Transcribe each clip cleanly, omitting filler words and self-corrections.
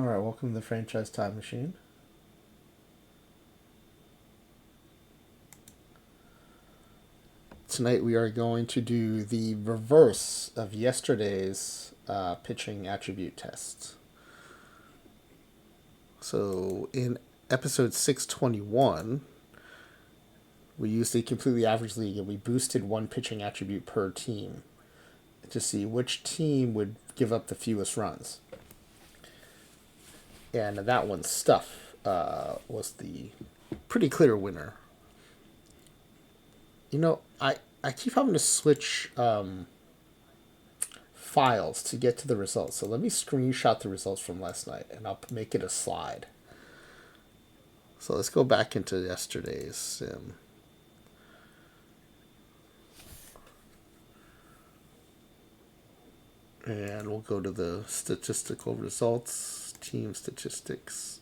Alright, welcome to the Franchise Time Machine. Tonight we are going to do the reverse of yesterday's pitching attribute test. So in episode 621, we used a completely average league and we boosted one pitching attribute per team to see which team would give up the fewest runs. And that one, Stuff, was the pretty clear winner. You know, I keep having to switch files to get to the results. So let me screenshot the results from last night and I'll make it a slide. So let's go back into yesterday's sim. And we'll go to the statistical results, team statistics.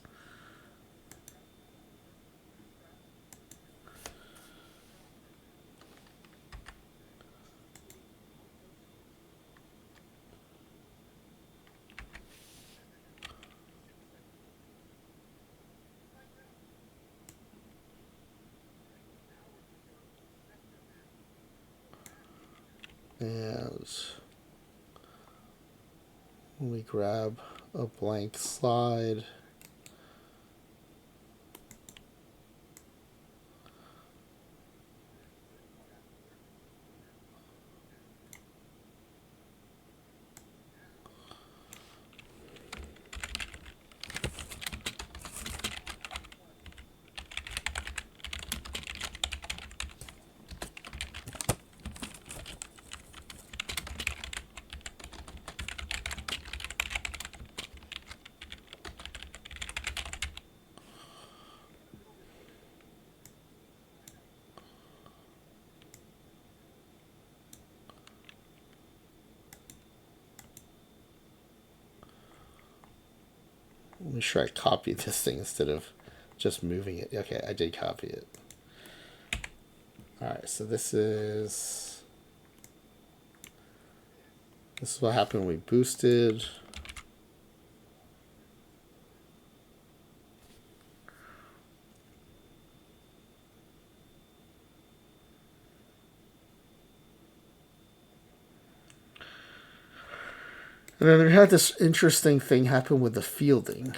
And we grab a blank slide. Let me sure I copied this thing instead of just moving it. Okay, I did copy it. Alright, so this is what happened when we boosted. And then there had this interesting thing happen with the fielding.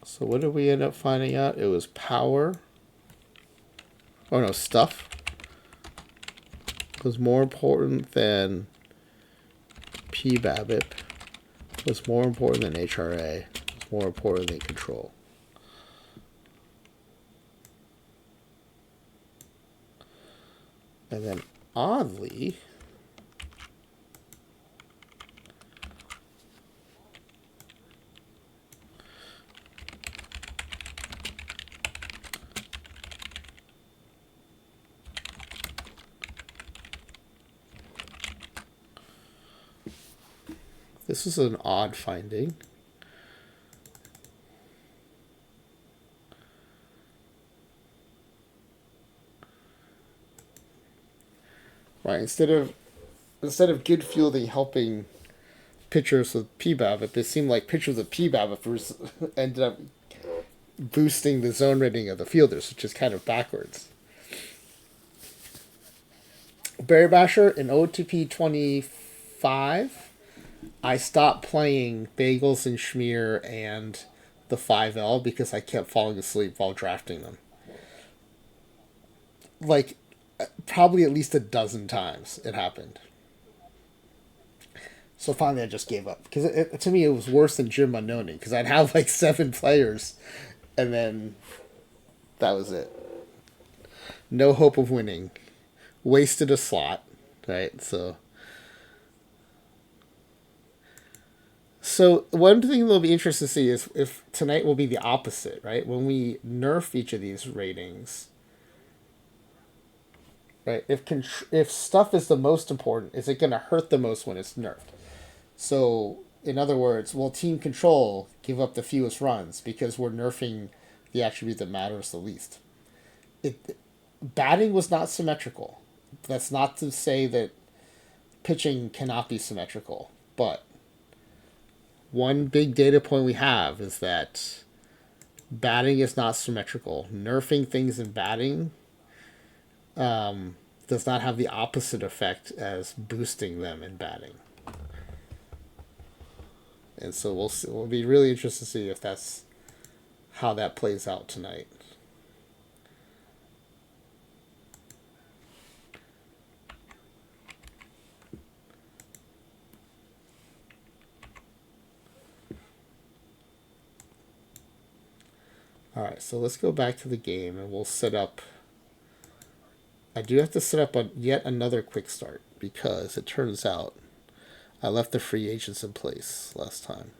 So what did we end up finding out? It was power. Oh no, Stuff was more important than PBABIP, was more important than HRA, was more important than control. And then oddly, this is an odd finding. Right, instead of good fielding helping pitchers with PBABIP, it seemed like pitchers with PBABIP ended up boosting the zone rating of the fielders, which is kind of backwards. Barry Basher in OOTP27, I stopped playing Bagels and Schmear and the 5L because I kept falling asleep while drafting them. Like, probably at least a dozen times it happened. So finally I just gave up. Because to me it was worse than Jim Unknowny. Because I'd have like 7 players and then that was it. No hope of winning. Wasted a slot. Right? So So one thing that'll be interesting to see is if tonight will be the opposite, right? When we nerf each of these ratings, right? If stuff is the most important, is it going to hurt the most when it's nerfed? So in other words, will team control give up the fewest runs because we're nerfing the attribute that matters the least? Batting was not symmetrical. That's not to say that pitching cannot be symmetrical, but one big data point we have is that batting is not symmetrical. Nerfing things in batting does not have the opposite effect as boosting them in batting. And so we'll see, we'll be really interested to see if that's how that plays out tonight. All right, so let's go back to the game and we'll set up. I do have to set up yet another quick start because it turns out I left the free agents in place last time.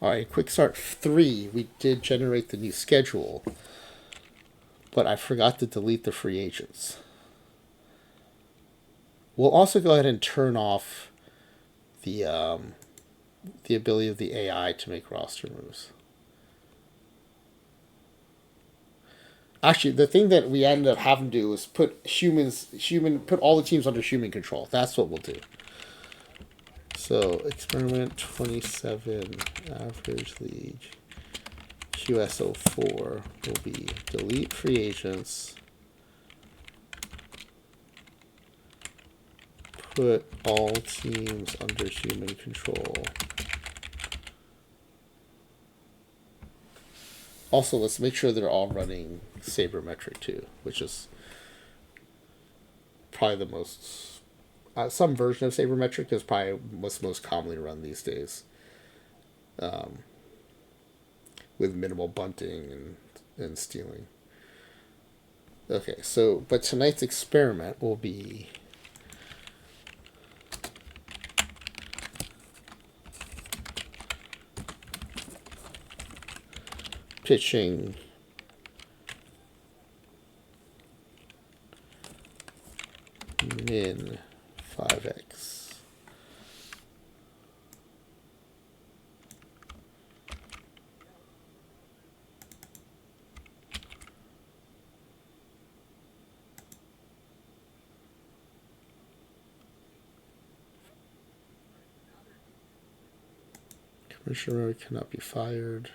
All right, quick start 3. We did generate the new schedule, but I forgot to delete the free agents. We'll also go ahead and turn off the ability of the AI to make roster moves. Actually, the thing that we ended up having to do was put put all the teams under human control. That's what we'll do. So experiment 27 average league QSO4 will be delete free agents, put all teams under human control. Also, let's make sure they're all running sabermetric too, which is probably the most. Some version of sabermetric is probably what's most commonly run these days, with minimal bunting and stealing. Okay, so but tonight's experiment will be pitching min 5x. Commissioner cannot be fired.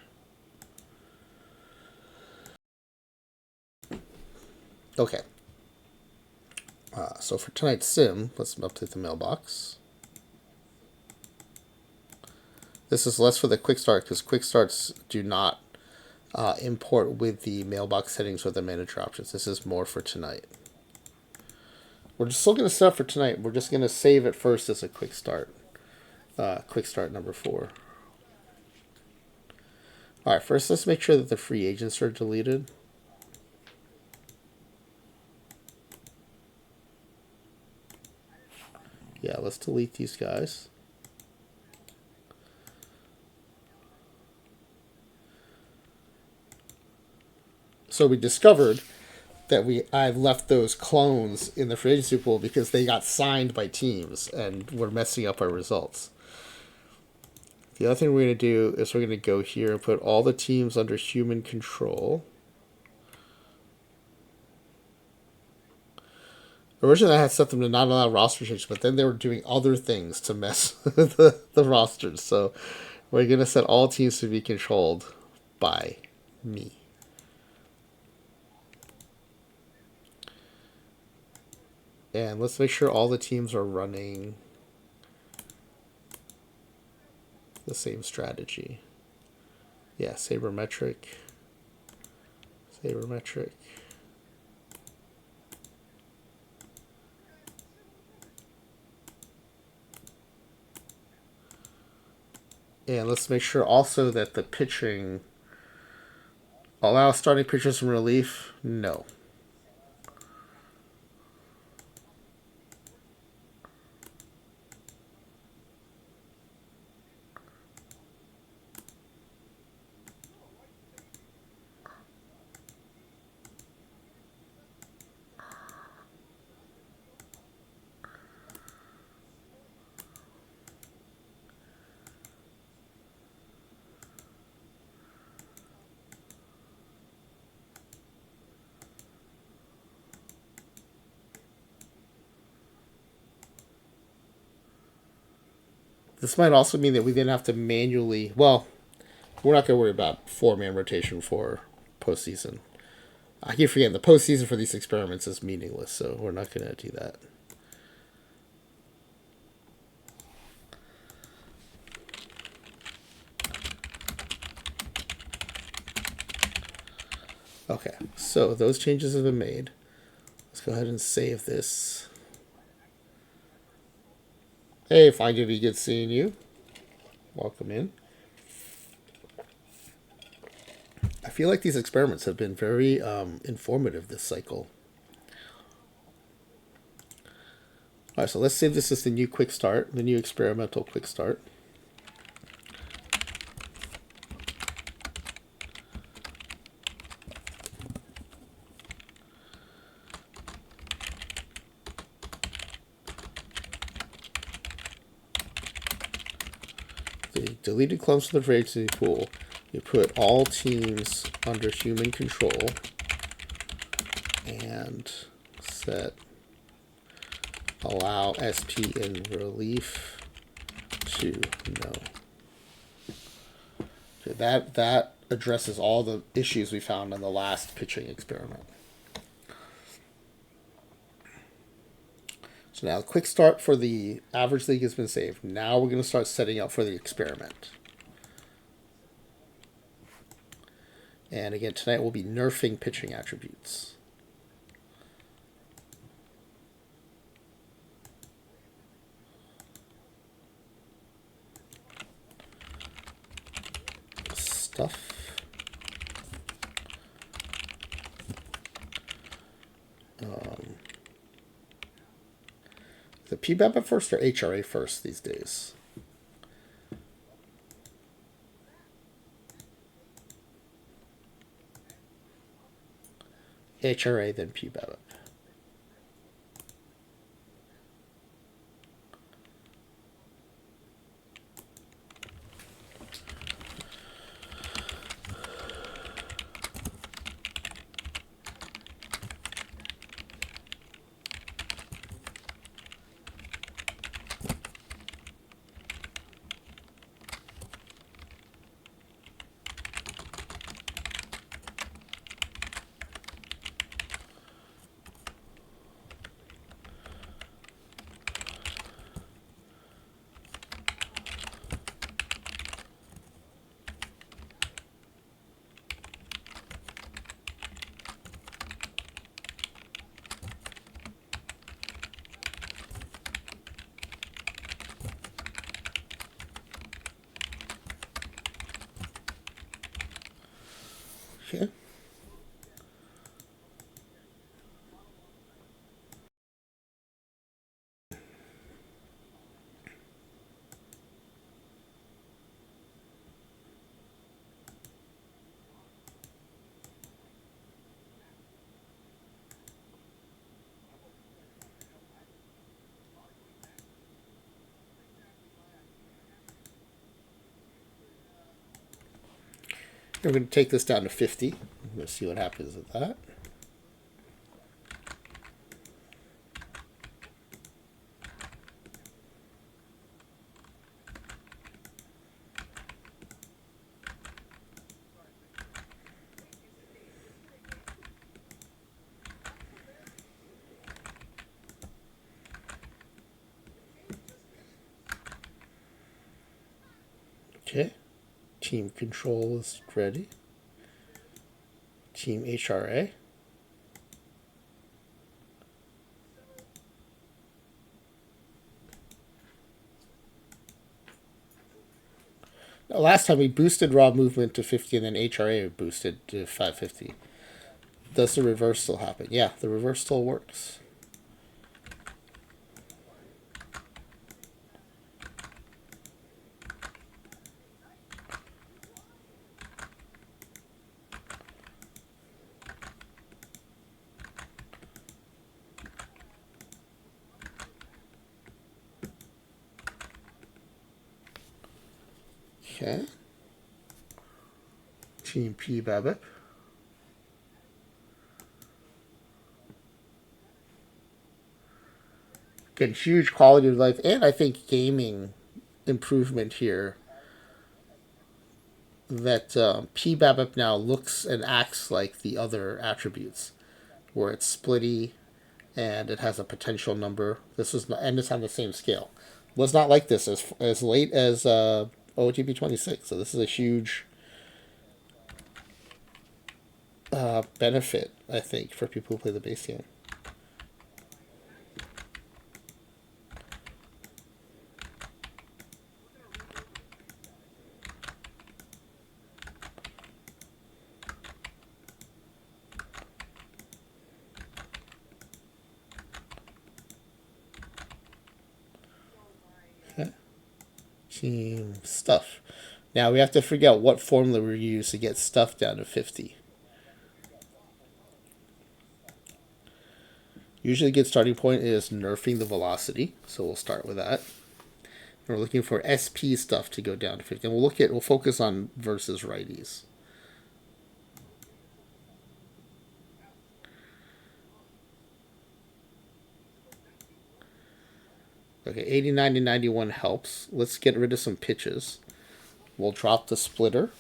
Okay. So for tonight's sim, let's update the mailbox. This is less for the quick start because quick starts do not import with the mailbox settings or the manager options. This is more for tonight. We're just still going to set up for tonight. We're just going to save it first as a quick start. Quick start number 4. All right, first let's make sure that the free agents are deleted. Yeah, let's delete these guys. So we discovered that I've left those clones in the free agency pool because they got signed by teams and were messing up our results. The other thing we're going to do is we're going to go here and put all the teams under human control. Originally, I had set them to not allow roster changes, but then they were doing other things to mess with the rosters. So we're going to set all teams to be controlled by me. And let's make sure all the teams are running the same strategy. Yeah, sabermetric. And let's make sure also that the pitching allow starting pitchers from relief. No. This might also mean that we then have to manually. Well, we're not going to worry about 4-man rotation for postseason. I keep forgetting the postseason for these experiments is meaningless, so we're not going to do that. Okay, so those changes have been made. Let's go ahead and save this. Hey, Fine Jimmy, good seeing you. Welcome in. I feel like these experiments have been very informative this cycle. All right, so let's save this as the new quick start, the new experimental quick start. The deleted clumps of the vacancy pool. You put all teams under human control and set allow SP in relief to no. Okay, that addresses all the issues we found in the last pitching experiment. So now the quick start for the average league has been saved. Now we're going to start setting up for the experiment. And again, tonight we'll be nerfing pitching attributes. Stuff. Is it PBAP first or HRA first these days? HRA, then PBAP. Okay. We're going to take this down to 50. I'm going to see what happens with that. Okay. Team control is ready. Team HRA. Last time we boosted raw movement to 50 and then HRA boosted to 550. Does the reverse still happen? Yeah, the reverse still works. Okay. Team P BABIP. Again, huge quality of life, and I think gaming improvement here. That P BABIP now looks and acts like the other attributes, where it's splitty and it has a potential number. This is not, and it's on the same scale. Was not like this as late as OOTP26. So this is a huge benefit, I think, for people who play the base game. Okay. Team stuff. Now we have to figure out what formula we use to get stuff down to 50. Usually a good starting point is nerfing the velocity, so we'll start with that. We're looking for SP stuff to go down to 50. And we'll focus on versus righties. Okay, 89 to 91 helps. Let's get rid of some pitches. We'll drop the splitter.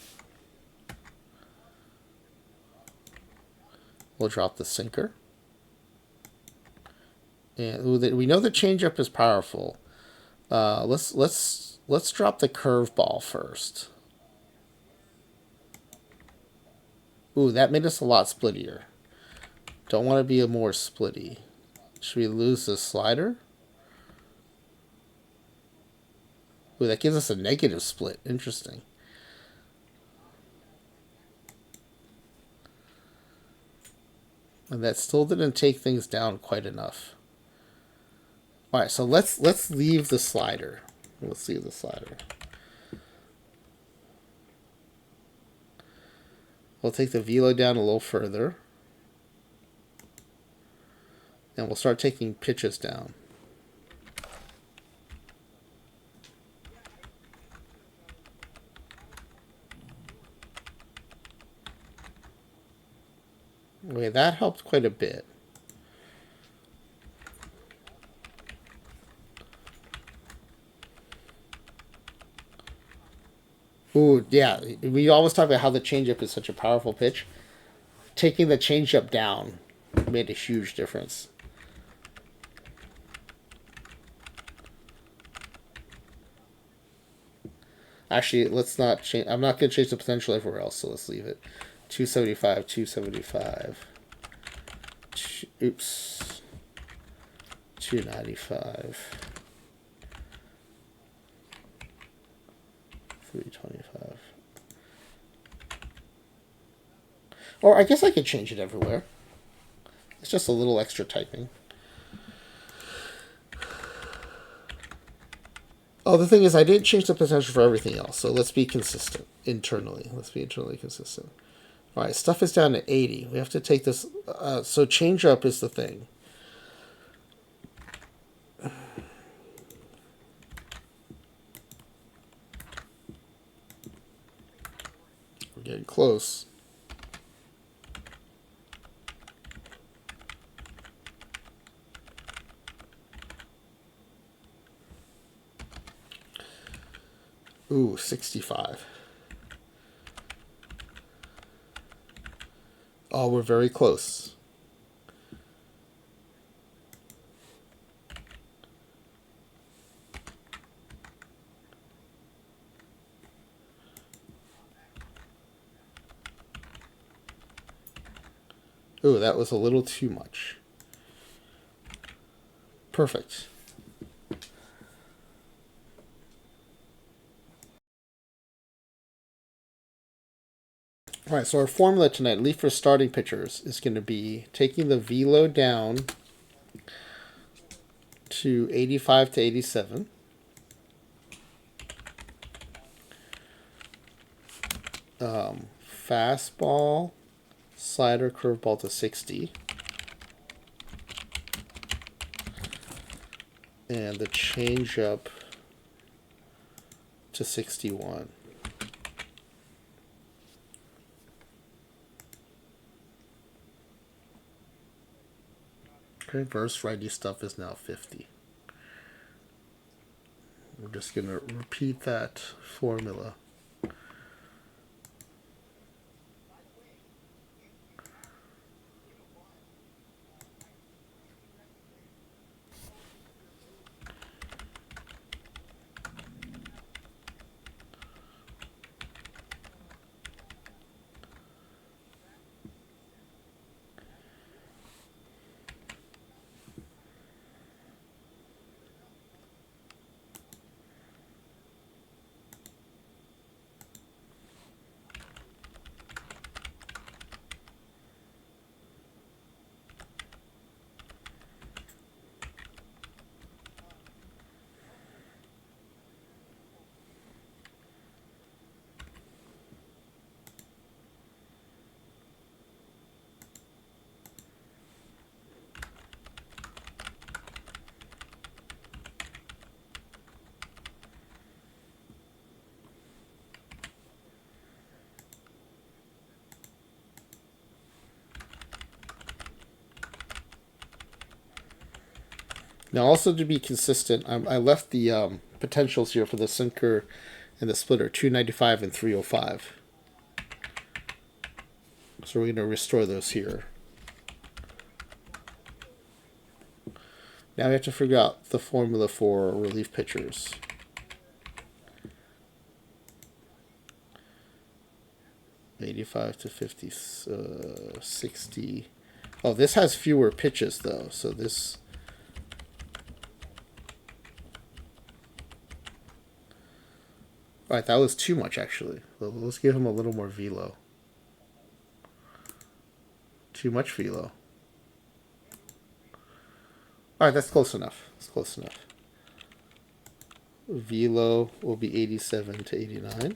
We'll drop the sinker. And we know the changeup is powerful. Let's drop the curveball first. Ooh, that made us a lot splittier. Don't want to be a more splitty. Should we lose the slider? Ooh, that gives us a negative split. Interesting. And that still didn't take things down quite enough. All right, so let's leave the slider. Let's leave the slider. We'll take the velo down a little further. And we'll start taking pitches down. Okay, that helped quite a bit. Ooh, yeah. We always talk about how the changeup is such a powerful pitch. Taking the changeup down made a huge difference. Actually, let's not change. I'm not going to change the potential everywhere else, so let's leave it. 275, 275. Oops. 295. 325. Or I guess I could change it everywhere. It's just a little extra typing. Oh, the thing is, I didn't change the potential for everything else, so let's be consistent internally. Let's be internally consistent. All right, stuff is down to 80. We have to take this. So change up is the thing. We're getting close. Ooh, 65. Oh, we're very close. Ooh, that was a little too much. Perfect. All right, so our formula tonight, at least for starting pitchers, is going to be taking the velo down to 85 to 87. Fastball, slider, curveball to 60. And the changeup to 61. Reverse righty stuff is now 50. We're just going to repeat that formula. Now, also to be consistent, I left the potentials here for the sinker and the splitter, 295 and 305. So we're going to restore those here. Now we have to figure out the formula for relief pitchers. $85 to 50, 60. Oh, this has fewer pitches though, so this. All right, that was too much actually. Let's give him a little more velo. Too much velo. All right, that's close enough. That's close enough. Velo will be 87 to 89.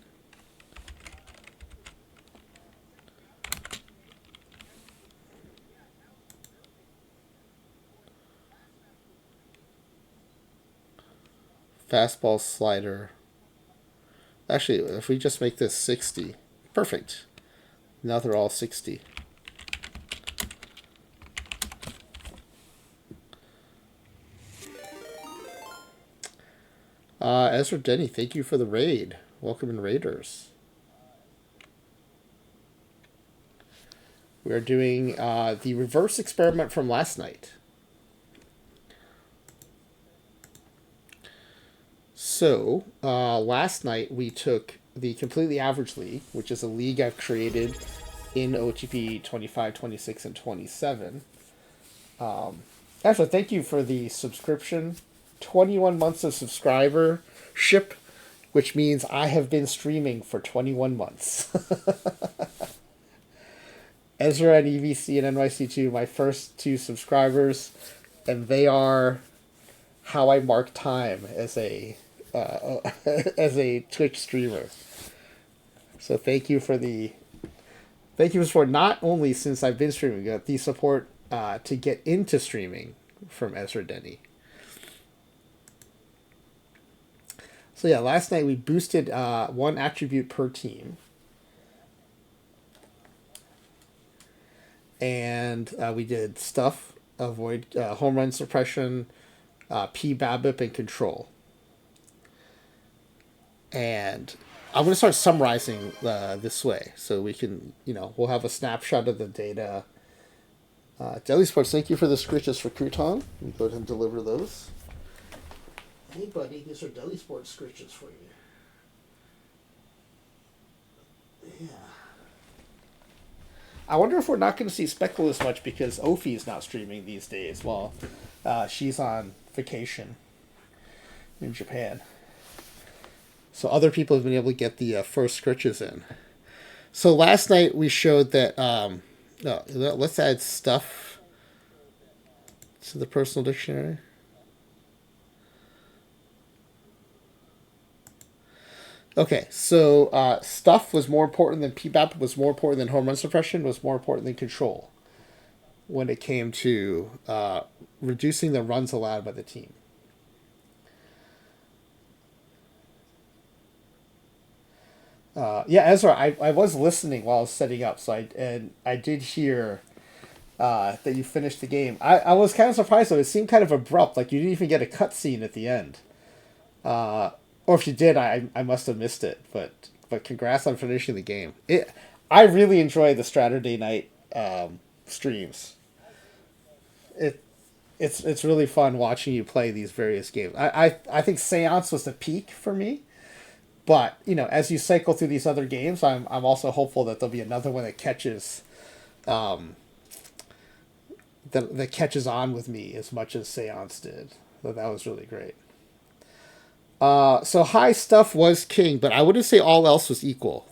Fastball, slider. Actually, if we just make this 60, perfect. Now they're all 60. Ezra Denny, thank you for the raid. Welcome in, Raiders. We are doing the reverse experiment from last night. So, last night we took the Completely Average League, which is a league I've created in OOTP 25, 26, and 27. Actually, thank you for the subscription. 21 months of subscribership, which means I have been streaming for 21 months. Ezra and EVC and NYC2, my first two subscribers, and they are how I mark time as a Twitch streamer. So thank you for not only since I've been streaming, but the support to get into streaming from Ezra Denny. So yeah, last night we boosted one attribute per team. And we did stuff, avoid home run suppression, P BABIP, and control. And I'm going to start summarizing this way so we can, we'll have a snapshot of the data. Deli Sports, thank you for the scritches for Crouton. Let me go ahead and deliver those. Hey, buddy, these are Deli Sports scritches for you. Yeah. I wonder if we're not going to see Speckle as much because Ophi is not streaming these days while she's on vacation in Japan. So other people have been able to get the first scritches in. So last night we showed that. No, let's add stuff to the personal dictionary. Okay, so stuff was more important than PBAP, was more important than home run suppression, was more important than control when it came to reducing the runs allowed by the team. Yeah, Ezra, I was listening while I was setting up, so I did hear that you finished the game. I was kind of surprised though. It seemed kind of abrupt, like you didn't even get a cutscene at the end. Or if you did, I must have missed it. But congrats on finishing the game. I really enjoy the Saturday night streams. It it's really fun watching you play these various games. I think Seance was the peak for me. But as you cycle through these other games, I'm also hopeful that there'll be another one that catches that catches on with me as much as Seance did. So that was really great. So high stuff was king, but I wouldn't say all else was equal.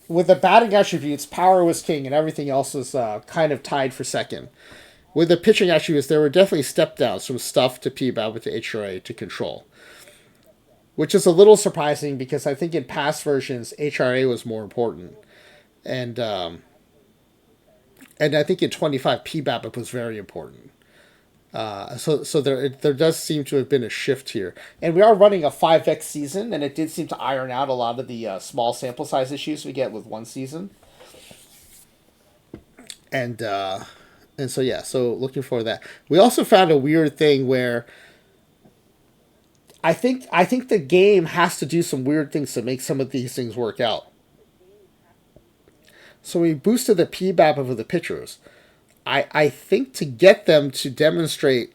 With the batting attributes, power was king, and everything else was kind of tied for second. With the pitching attributes, there were definitely step downs from stuff to PBAB to HRA to control, which is a little surprising because I think in past versions HRA was more important, and and I think in 25 PBAB was very important. So there does seem to have been a shift here, and we are running a 5x season, and it did seem to iron out a lot of the small sample size issues we get with one season, and so yeah, so looking forward to that. We also found a weird thing where I think the game has to do some weird things to make some of these things work out. So we boosted the PBAP of the pitchers. I think to get them to demonstrate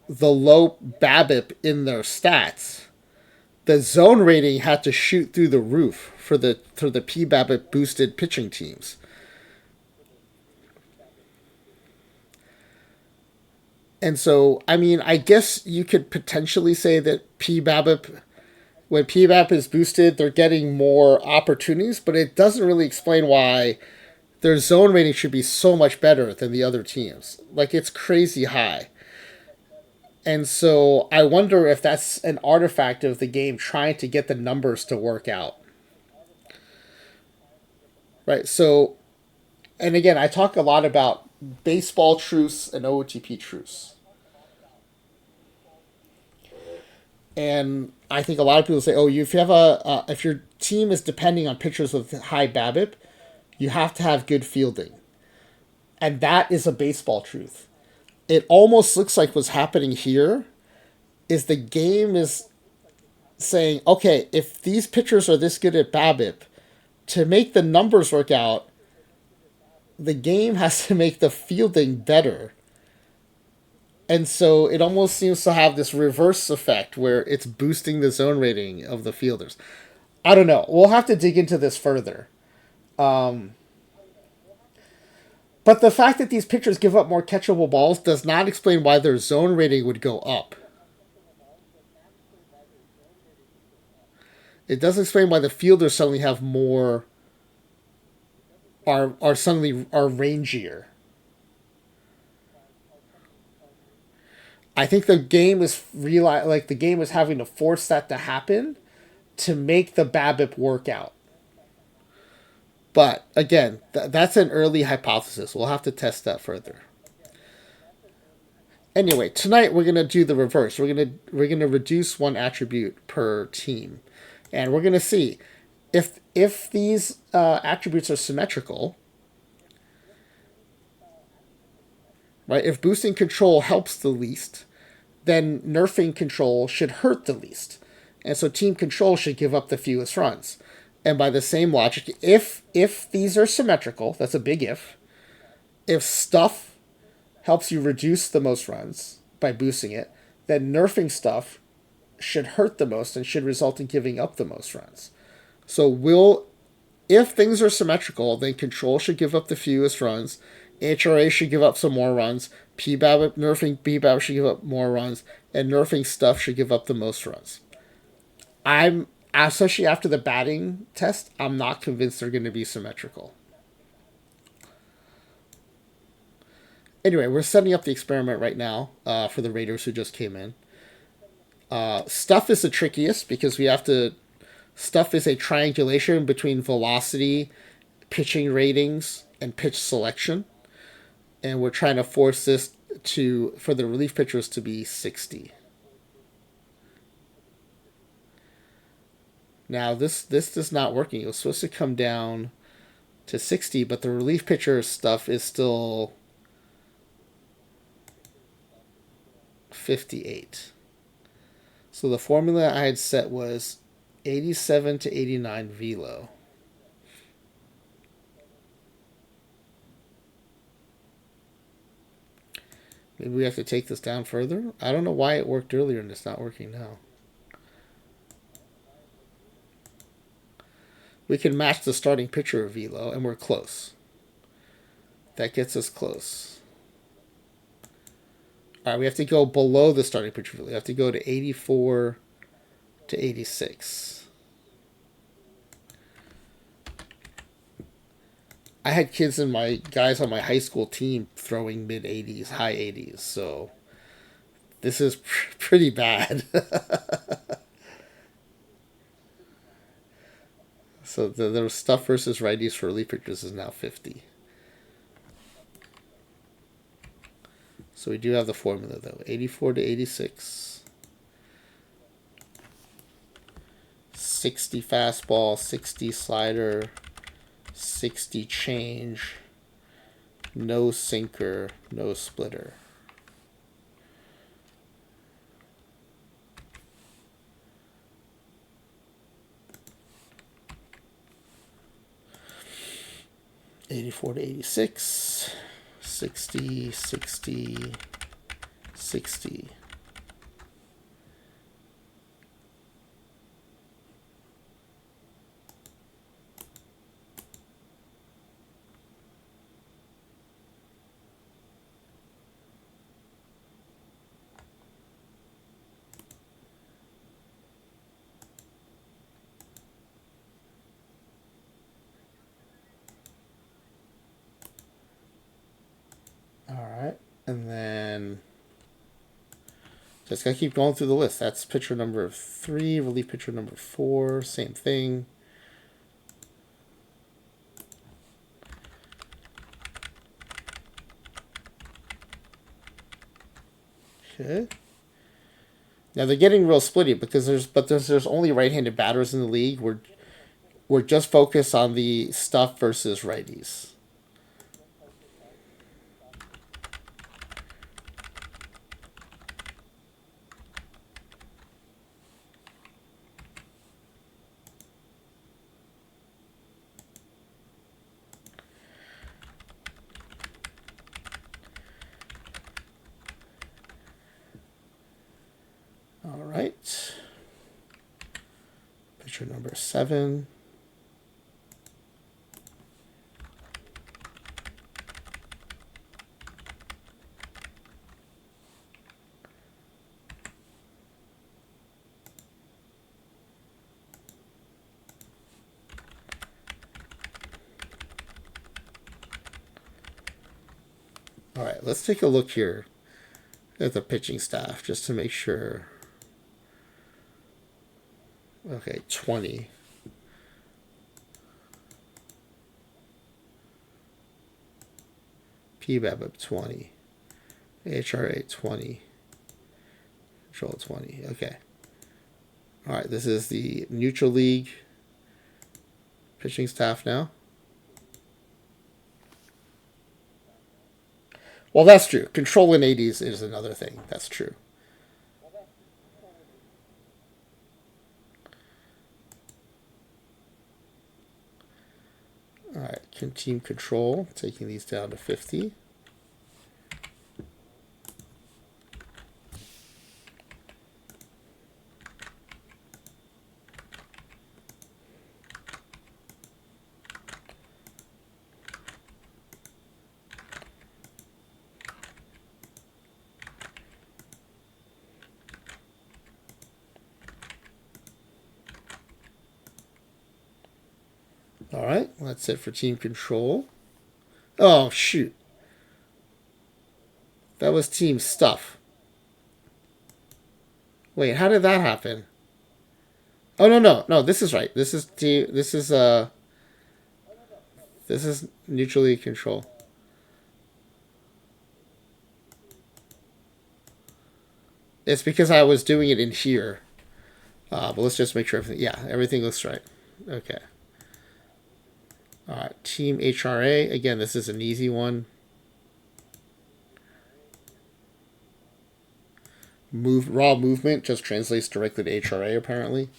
the low BABIP in their stats, the zone rating had to shoot through the roof for the PBABIP boosted pitching teams. And so, I mean, I guess you could potentially say that PBABIP, when PBAP is boosted, they're getting more opportunities, but it doesn't really explain why their zone rating should be so much better than the other teams. Like, it's crazy high. And so I wonder if that's an artifact of the game trying to get the numbers to work out. Right? So, and again, I talk a lot about baseball truce and OOTP truce. And I think a lot of people say, "Oh, if you have if your team is depending on pitchers with high BABIP, you have to have good fielding," and that is a baseball truth. It almost looks like what's happening here is the game is saying, "Okay, if these pitchers are this good at BABIP, to make the numbers work out, the game has to make the fielding better." And so it almost seems to have this reverse effect where it's boosting the zone rating of the fielders. I don't know. We'll have to dig into this further. Um, but the fact that these pitchers give up more catchable balls does not explain why their zone rating would go up. It doesn't explain why the fielders suddenly have more are suddenly are rangier. I think the game is the game is having to force that to happen to make the BABIP work out. But again, that's an early hypothesis. We'll have to test that further. Anyway, tonight we're gonna do the reverse. We're gonna reduce one attribute per team, and we're gonna see if these attributes are symmetrical. Right? If boosting control helps the least, then nerfing control should hurt the least. And so team control should give up the fewest runs. And by the same logic, if these are symmetrical, that's a big if stuff helps you reduce the most runs by boosting it, then nerfing stuff should hurt the most and should result in giving up the most runs. So if things are symmetrical, then control should give up the fewest runs, HRA should give up some more runs, PBAB nerfing PBAB should give up more runs, and nerfing stuff should give up the most runs. I'm especially after the batting test, I'm not convinced they're going to be symmetrical. Anyway, we're setting up the experiment right now for the raters who just came in. Stuff is the trickiest because we have to. Stuff is a triangulation between velocity, pitching ratings, and pitch selection, and we're trying to force this for the relief pitchers to be 60. Now this is not working. It was supposed to come down to 60, but the relief pitcher stuff is still 58. So the formula I had set was 87 to 89 velo. Maybe we have to take this down further. I don't know why it worked earlier and it's not working now. We can match the starting pitcher of velo, and we're close. That gets us close. All right, we have to go below the starting pitcher velo. We have to go to 84 to 86. I had guys on my high school team throwing mid 80s, high 80s, so this is pretty bad. So the stuff versus righties for relief pitchers is now 50. So we do have the formula though. 84 to 86. 60 fastball, 60 slider, 60 change, no sinker, no splitter. '84 to '86, 60, 60, 60. Alright, and then just gotta keep going through the list. That's pitcher number 3, relief pitcher number 4, same thing. Okay. Now they're getting real splitty because there's only right-handed batters in the league. We're just focused on the stuff versus righties. All right. Pitcher number 7. All right, let's take a look here at the pitching staff just to make sure. Okay, 20. PBAB 20. HRA 20. Control 20. Okay. All right, this is the neutral league pitching staff now. Well, that's true. Control in 80s is another thing. That's true. All right, team control, taking these down to 50. All right, that's it for team control. Oh, shoot. That was team stuff. Wait, how did that happen? Oh, no, this is right. This is neutrally control. It's because I was doing it in here. But let's just make sure everything, yeah, everything looks right. Okay. All right, team HRA. Again, this is an easy one. Raw movement just translates directly to HRA, apparently.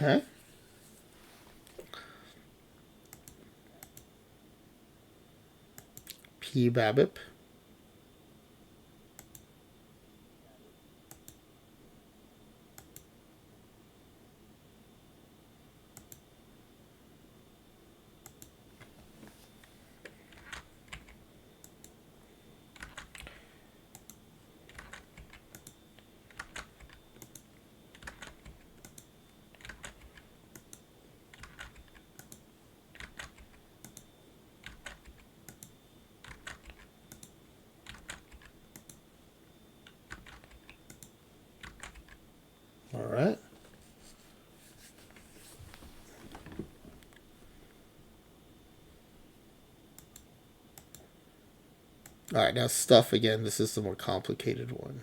Okay. P-BABIP. All right. All right, now stuff again. This is the more complicated one.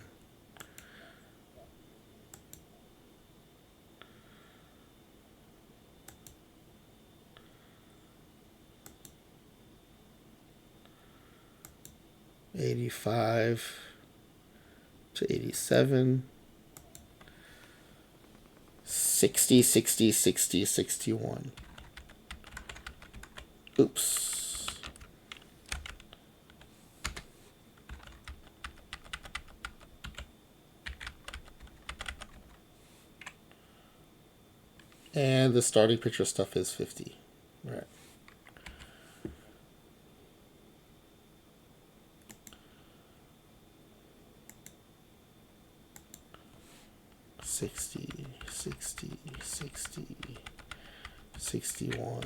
'85 to '87. 60, 60, 60, 61. Oops. And the starting picture stuff is 50. All right. Sixty, 61.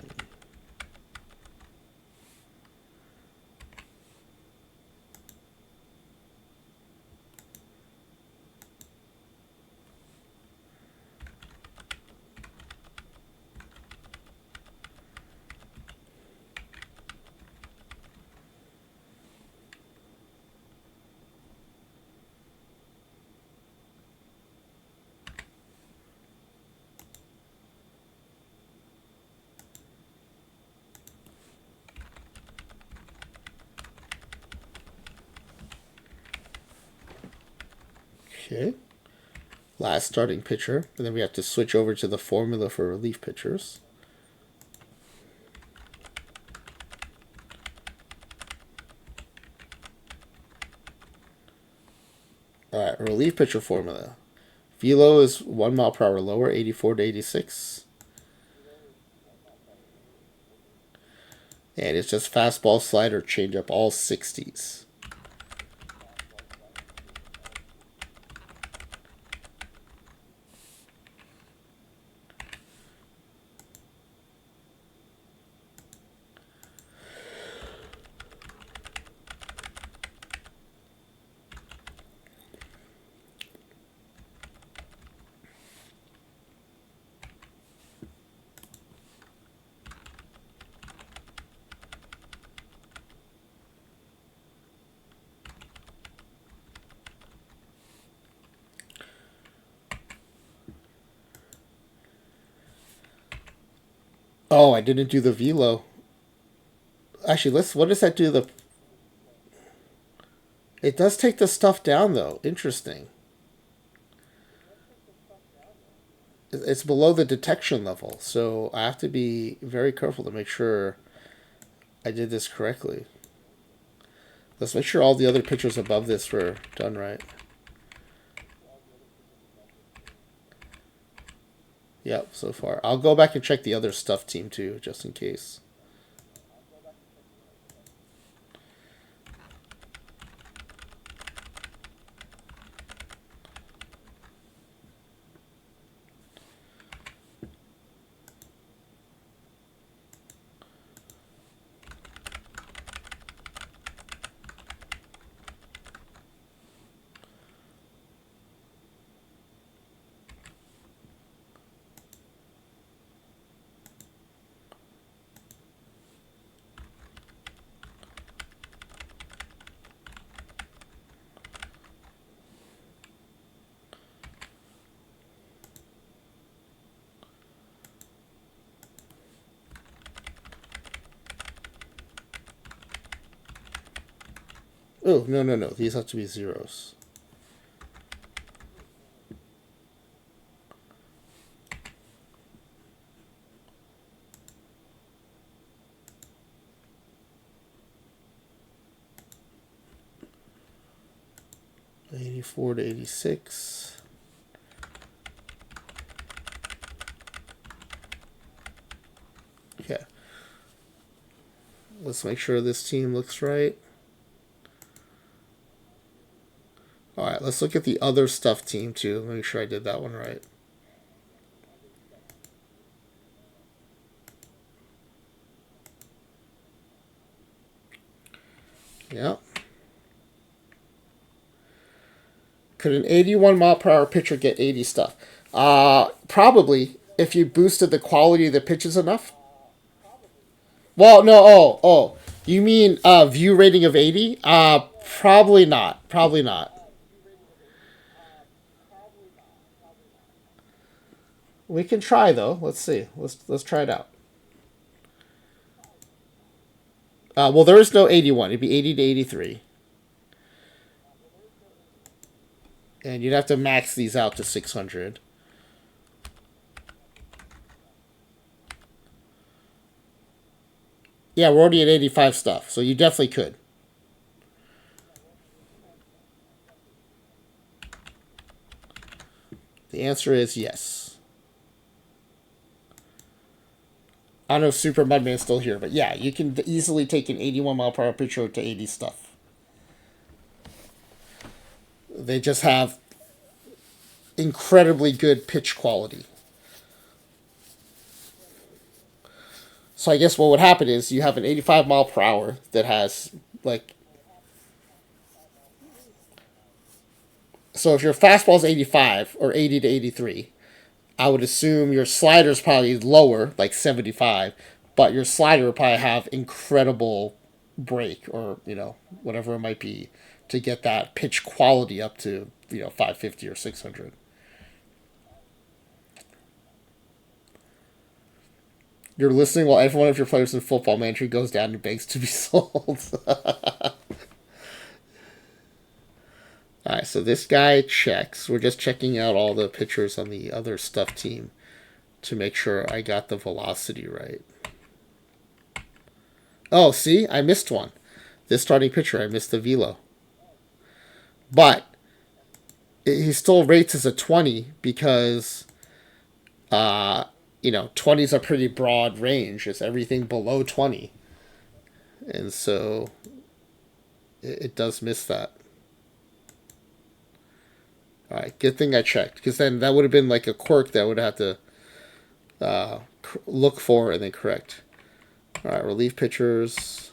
Okay. Last starting pitcher, and then we have to switch over to the formula for relief pitchers. All right, relief pitcher formula. Velo is 1 mile per hour lower, 84 to 86. And it's just fastball, slider, changeup, all 60s. Oh, I didn't do the velo. Actually, what does that do? It does take the stuff down, though. Interesting. It's below the detection level, so I have to be very careful to make sure I did this correctly. Let's make sure all the other pictures above this were done right. Yep, so far. I'll go back and check the other stuff team too, just in case. Oh, no, no, no. These have to be zeros. '84 to '86. Okay. Let's make sure this team looks right. All right, let's look at the other stuff team too. Make sure I did that one right. Yeah. Could an 81 mile per hour pitcher get 80 stuff? Probably if you boosted the quality of the pitches enough. Well, no. Oh. You mean view rating of 80? Probably not. Probably not. We can try though. Let's see. Let's try it out. Well, there is no 81. It'd be 80 to 83. And you'd have to max these out to 600. Yeah, we're already at 85 stuff, so you definitely could. The answer is yes. I don't know if Super Mudman's still here, but yeah, you can easily take an 81 mile per hour pitcher to 80 stuff. They just have incredibly good pitch quality. So I guess what would happen is you have an 85 mile per hour that has like. So if your fastball is 85 or 80 to 83, I would assume your slider's probably lower, like 75, but your slider would probably have incredible break or, whatever it might be to get that pitch quality up to, 550 or 600. You're listening while every one of your players in Football Manager goes down and begs to be sold. All right, so this guy checks. We're just checking out all the pictures on the other stuff team to make sure I got the velocity right. Oh, see? I missed one. This starting pitcher, I missed the velo. But he still rates as a 20 because, 20 is a pretty broad range. It's everything below 20. And so it does miss that. All right, good thing I checked because then that would have been like a quirk that I would have to look for and then correct. All right, relief pitchers.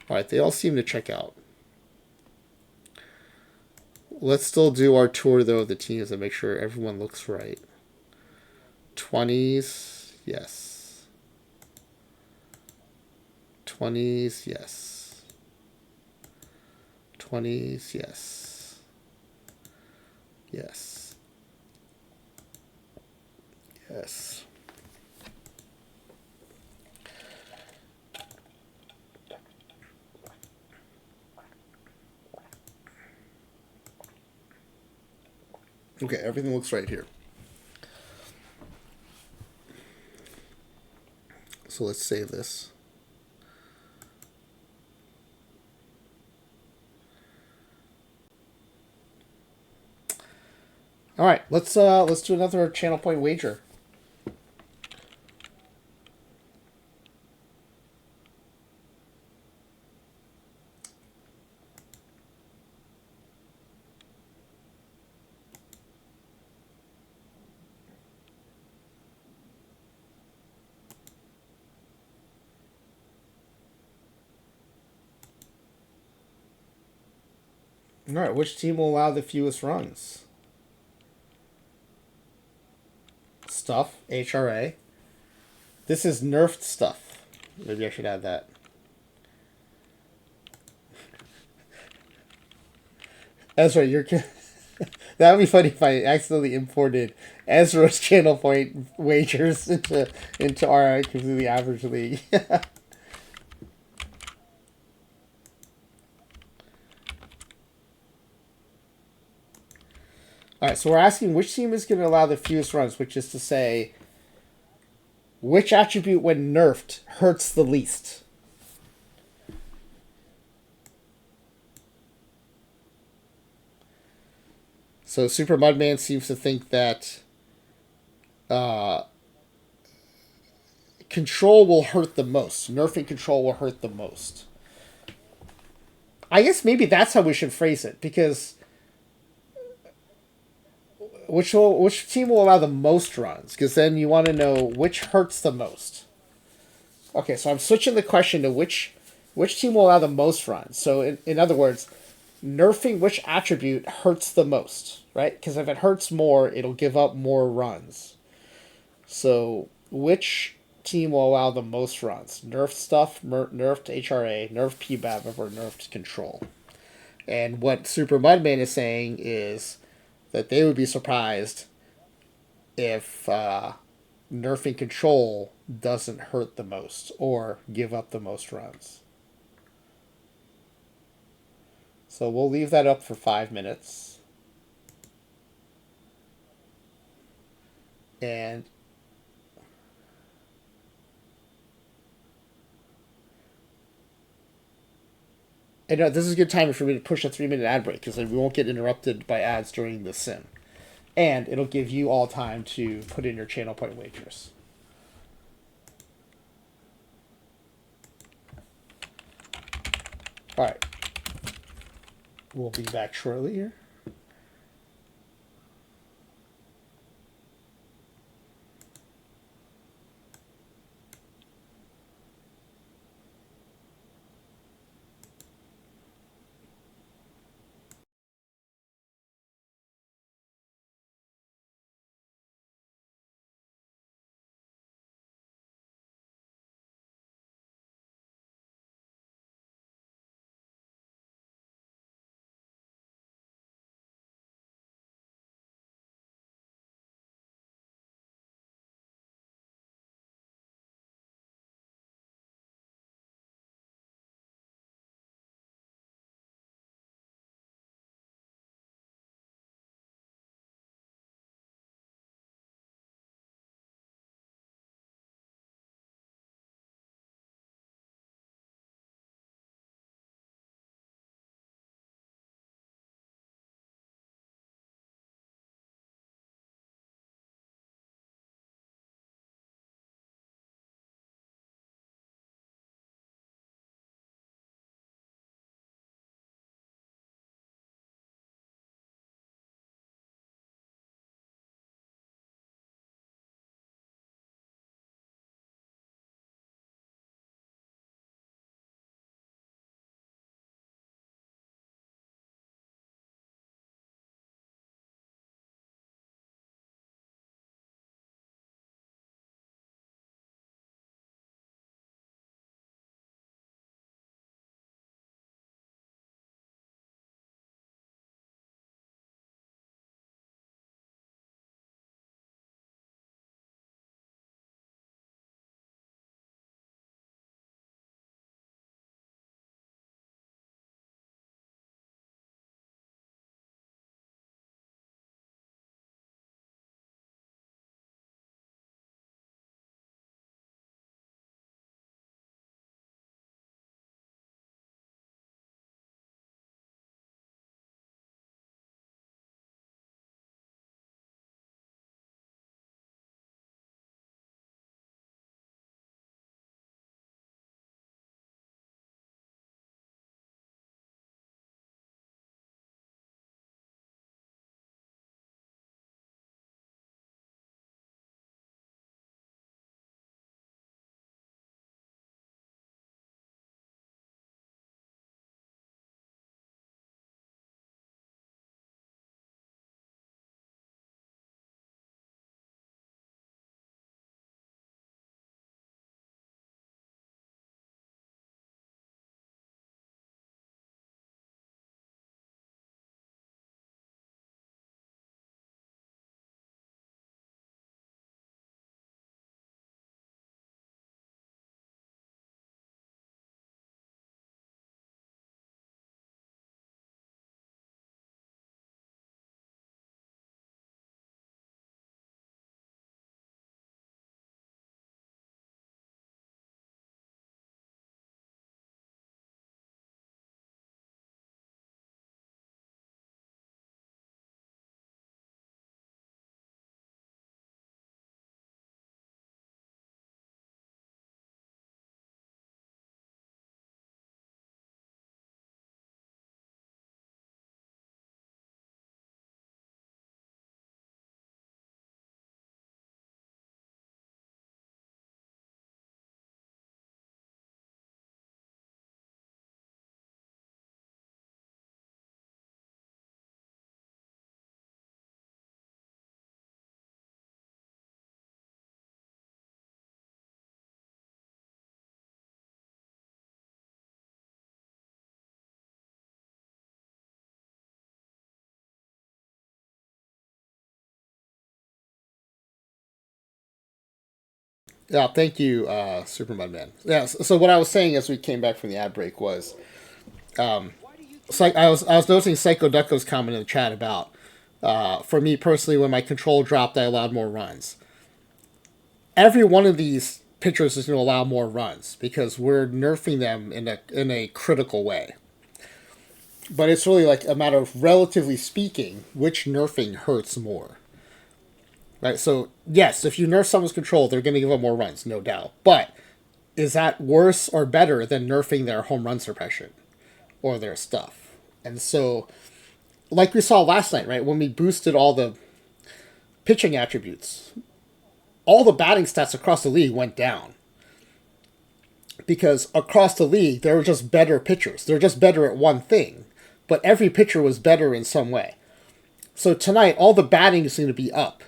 All right, they all seem to check out. Let's still do our tour though of the teams and make sure everyone looks right. 20s, yes. 20s, yes. 20s, yes. Yes. Yes. Okay, everything looks right here. So let's save this. All right, let's do another channel point wager. All right, which team will allow the fewest runs? Stuff, HRA. This is nerfed stuff. Maybe I should add that. Ezra, you're. That would be funny if I accidentally imported Ezra's channel point wagers into our completely average league. All right, so we're asking which team is going to allow the fewest runs, which is to say, which attribute, when nerfed, hurts the least. So Super Mudman seems to think that control will hurt the most. Nerfing control will hurt the most. I guess maybe that's how we should phrase it, because which team will allow the most runs? Because then you want to know which hurts the most. Okay, so I'm switching the question to which team will allow the most runs. So in other words, nerfing which attribute hurts the most, right? Because if it hurts more, it'll give up more runs. So which team will allow the most runs? Nerfed stuff, nerfed HRA, nerfed PBAB, or nerfed control? And what Super Mudman is saying is that they would be surprised if nerfing control doesn't hurt the most or give up the most runs. So we'll leave that up for 5 minutes. And this is a good time for me to push a 3-minute ad break because we won't get interrupted by ads during the sim. And it'll give you all time to put in your channel point wagers. All right. We'll be back shortly here. Yeah, thank you, Superman Man. Yeah, so what I was saying as we came back from the ad break was, I was noticing Psycho Ducko's comment in the chat about, for me personally, when my control dropped, I allowed more runs. Every one of these pitchers is going to allow more runs because we're nerfing them in a critical way. But it's really like a matter of, relatively speaking, which nerfing hurts more. Right? So, yes, if you nerf someone's control, they're going to give up more runs, no doubt. But is that worse or better than nerfing their home run suppression or their stuff? And so, like we saw last night, right, when we boosted all the pitching attributes, all the batting stats across the league went down. Because across the league, there were just better pitchers. They're just better at one thing. But every pitcher was better in some way. So tonight, all the batting is going to be up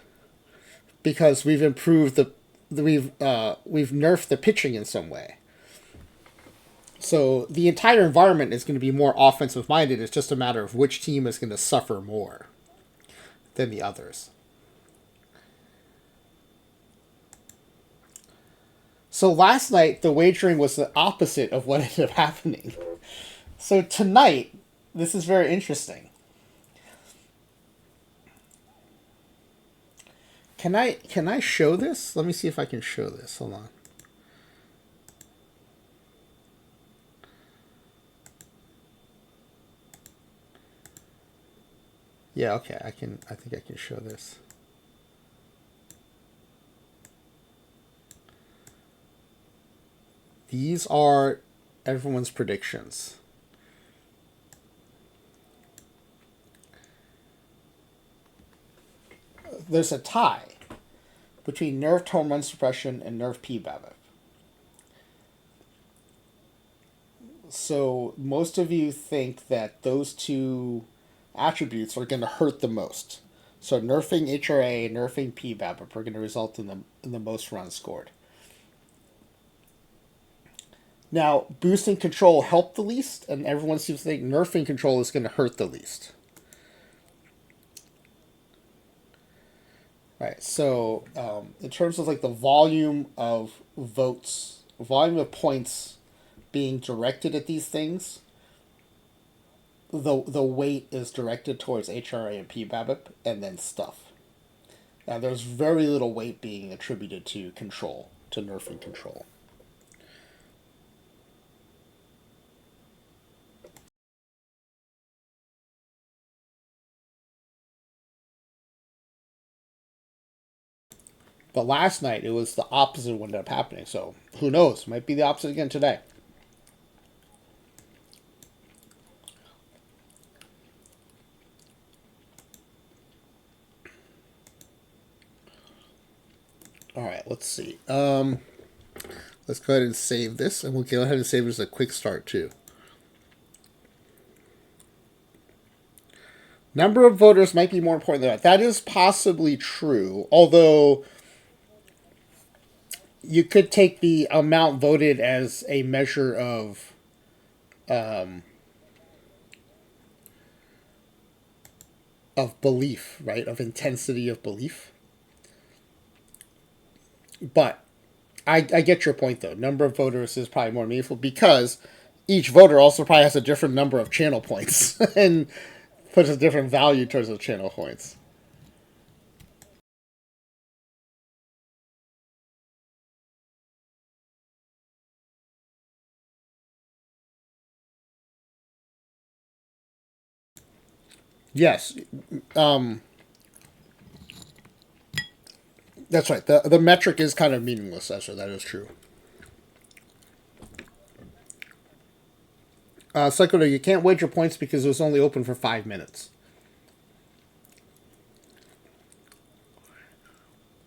because we've improved we've nerfed the pitching in some way. So the entire environment is going to be more offensive minded. It's just a matter of which team is going to suffer more than the others. So last night, the wagering was the opposite of what ended up happening. So tonight, this is very interesting. Can I show this? Let me see if I can show this. Hold on. Yeah, okay. I think I can show this. These are everyone's predictions. There's a tie between nerfed home run suppression and nerfed PBABIP. So most of you think that those two attributes are going to hurt the most. So nerfing HRA, nerfing PBABIP are going to result in the most runs scored. Now, boosting control helped the least, and everyone seems to think nerfing control is going to hurt the least. Right, so in terms of like the volume of votes, volume of points being directed at these things, the weight is directed towards HRA and PBABIP and then stuff. Now, there's very little weight being attributed to control, to nerfing control. But last night, it was the opposite what ended up happening. So who knows? Might be the opposite again today. All right, let's see. Let's go ahead and save this, and we'll go ahead and save it as a quick start too. Number of voters might be more important than that. That is possibly true, although you could take the amount voted as a measure of belief, right? Of intensity of belief. But I get your point, though. Number of voters is probably more meaningful because each voter also probably has a different number of channel points and puts a different value towards those channel points. Yes, that's right. The metric is kind of meaningless, Ezra. That is true. Psycho, you can't wager points because it was only open for 5 minutes.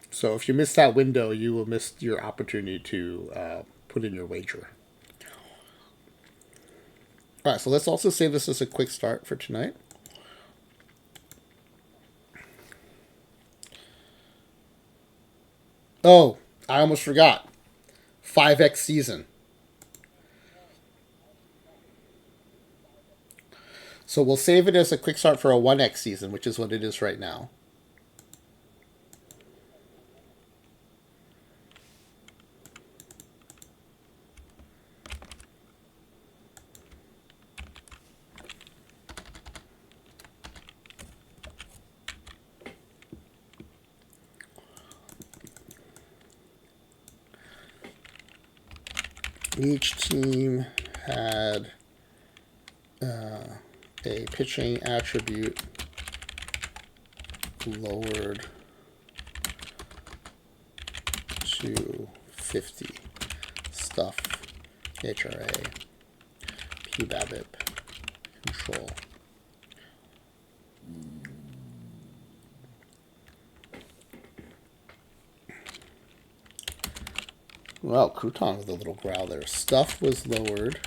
So if you miss that window, you will miss your opportunity to put in your wager. All right, so let's also save this as a quick start for tonight. Oh, I almost forgot. 5x season. So we'll save it as a quick start for a 1x season, which is what it is right now. Each team had a pitching attribute lowered to 50. Stuff, HRA, PBABIP, control. Well, Crouton with a little growl there. Stuff was lowered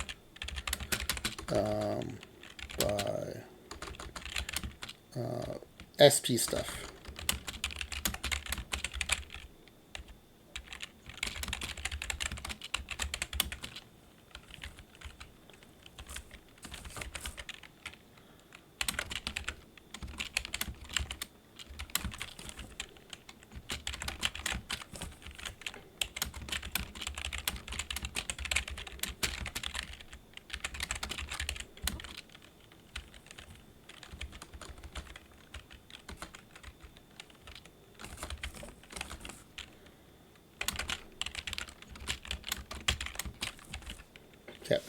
by SP stuff. Okay.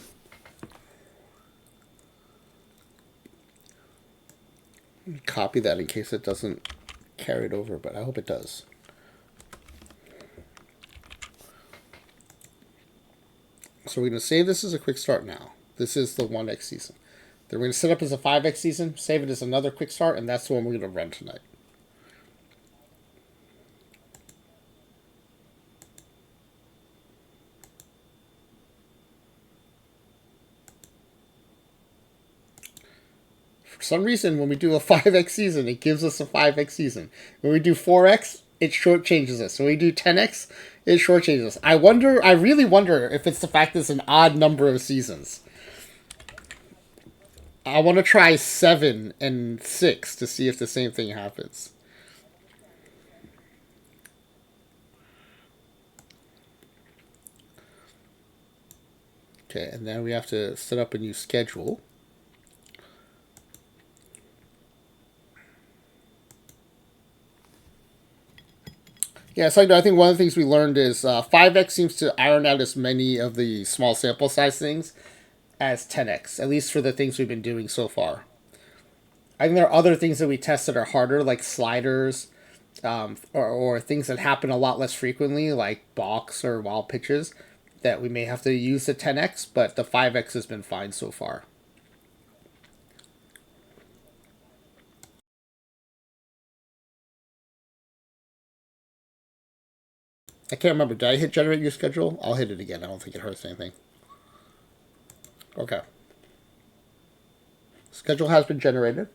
Copy that in case it doesn't carry it over, but I hope it does. So we're going to save this as a quick start now. This is the 1x season. Then we're going to set up as a 5x season, save it as another quick start, and that's the one we're going to run tonight. For some reason, when we do a 5x season, it gives us a 5x season. When we do 4x, it shortchanges us. When we do 10x, it shortchanges us. I really wonder if it's the fact that it's an odd number of seasons. I want to try 7 and 6 to see if the same thing happens. Okay, and then we have to set up a new schedule. Yeah, so I think one of the things we learned is 5x seems to iron out as many of the small sample size things as 10x, at least for the things we've been doing so far. I think there are other things that we test that are harder, like sliders, or things that happen a lot less frequently, like balks or wild pitches, that we may have to use the 10x, but the 5x has been fine so far. I can't remember. Did I hit generate your schedule? I'll hit it again. I don't think it hurts anything. Okay. Schedule has been generated.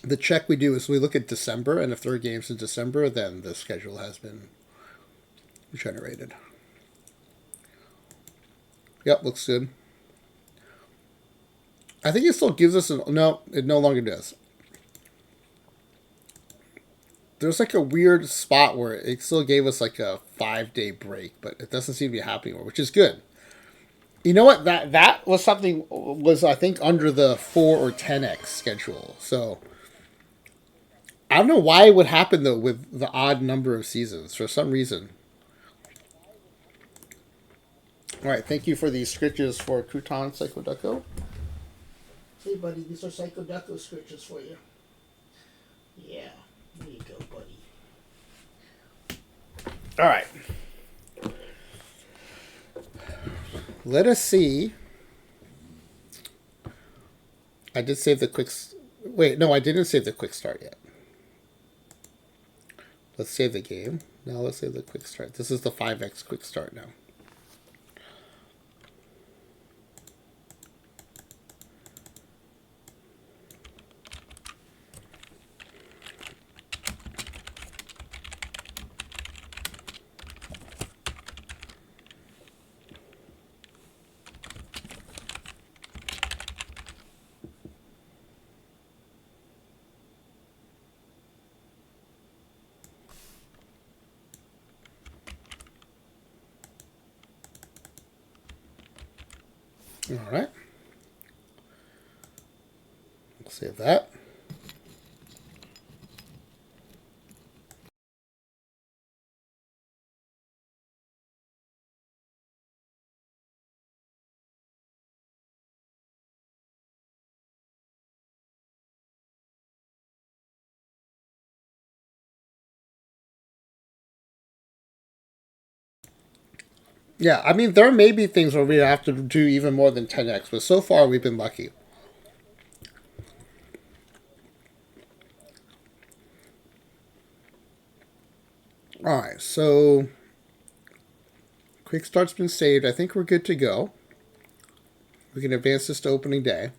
The check we do is we look at December, and if there are games in December, then the schedule has been generated. Yep, looks good. I think it still gives us no, it no longer does. There's like a weird spot where it still gave us like a 5-day break, but it doesn't seem to be happening anymore, which is good. You know what? That was something was I think under the 4 or 10x schedule. So I don't know why it would happen though with the odd number of seasons for some reason. All right, thank you for these scritches for Crouton Psychoducko. Hey, buddy, these are Psychoducko scritches for you. Yeah, there you go, buddy. All right. Let us see. I did save the quick. Wait, no, I didn't save the quick start yet. Let's save the game. Now let's save the quick start. This is the 5x quick start now. All right. We'll save that. Yeah, I mean, there may be things where we have to do even more than 10x, but so far we've been lucky. All right, so quick start's been saved. I think we're good to go. We can advance this to opening day.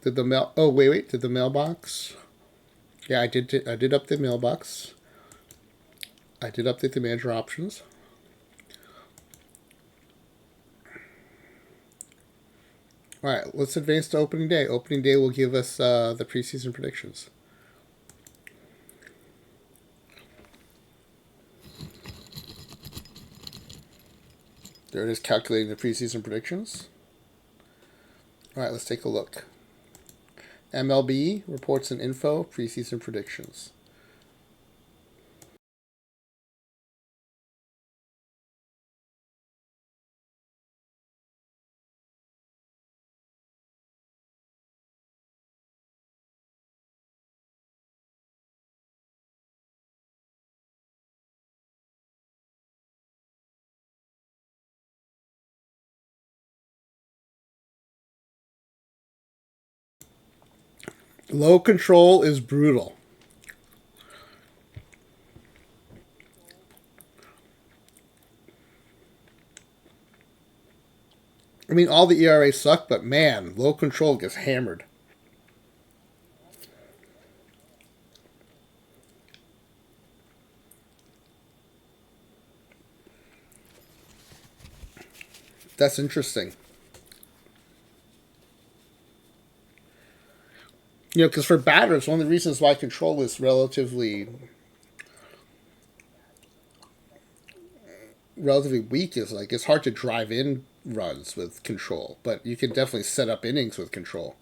Did the mail? Oh wait. Did the mailbox? Yeah, I did. I did update mailbox. I did update the manager options. All right, let's advance to opening day. Opening day will give us the preseason predictions. There it is, calculating the preseason predictions. All right, let's take a look. MLB reports and info preseason predictions. Low control is brutal. I mean, all the ERA suck, but man, low control gets hammered. That's interesting. You know, because for batters, one of the reasons why control is relatively weak is like it's hard to drive in runs with control, but you can definitely set up innings with control.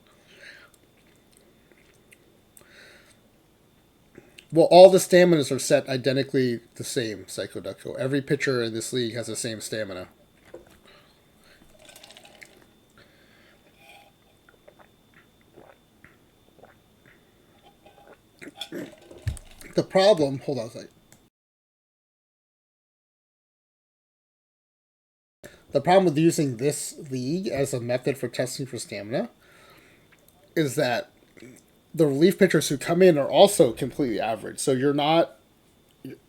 Well, all the staminas are set identically the same, Psycho Ducko. Every pitcher in this league has the same stamina. The problem, hold on a second. The problem with using this league as a method for testing for stamina is that the relief pitchers who come in are also completely average. So you're not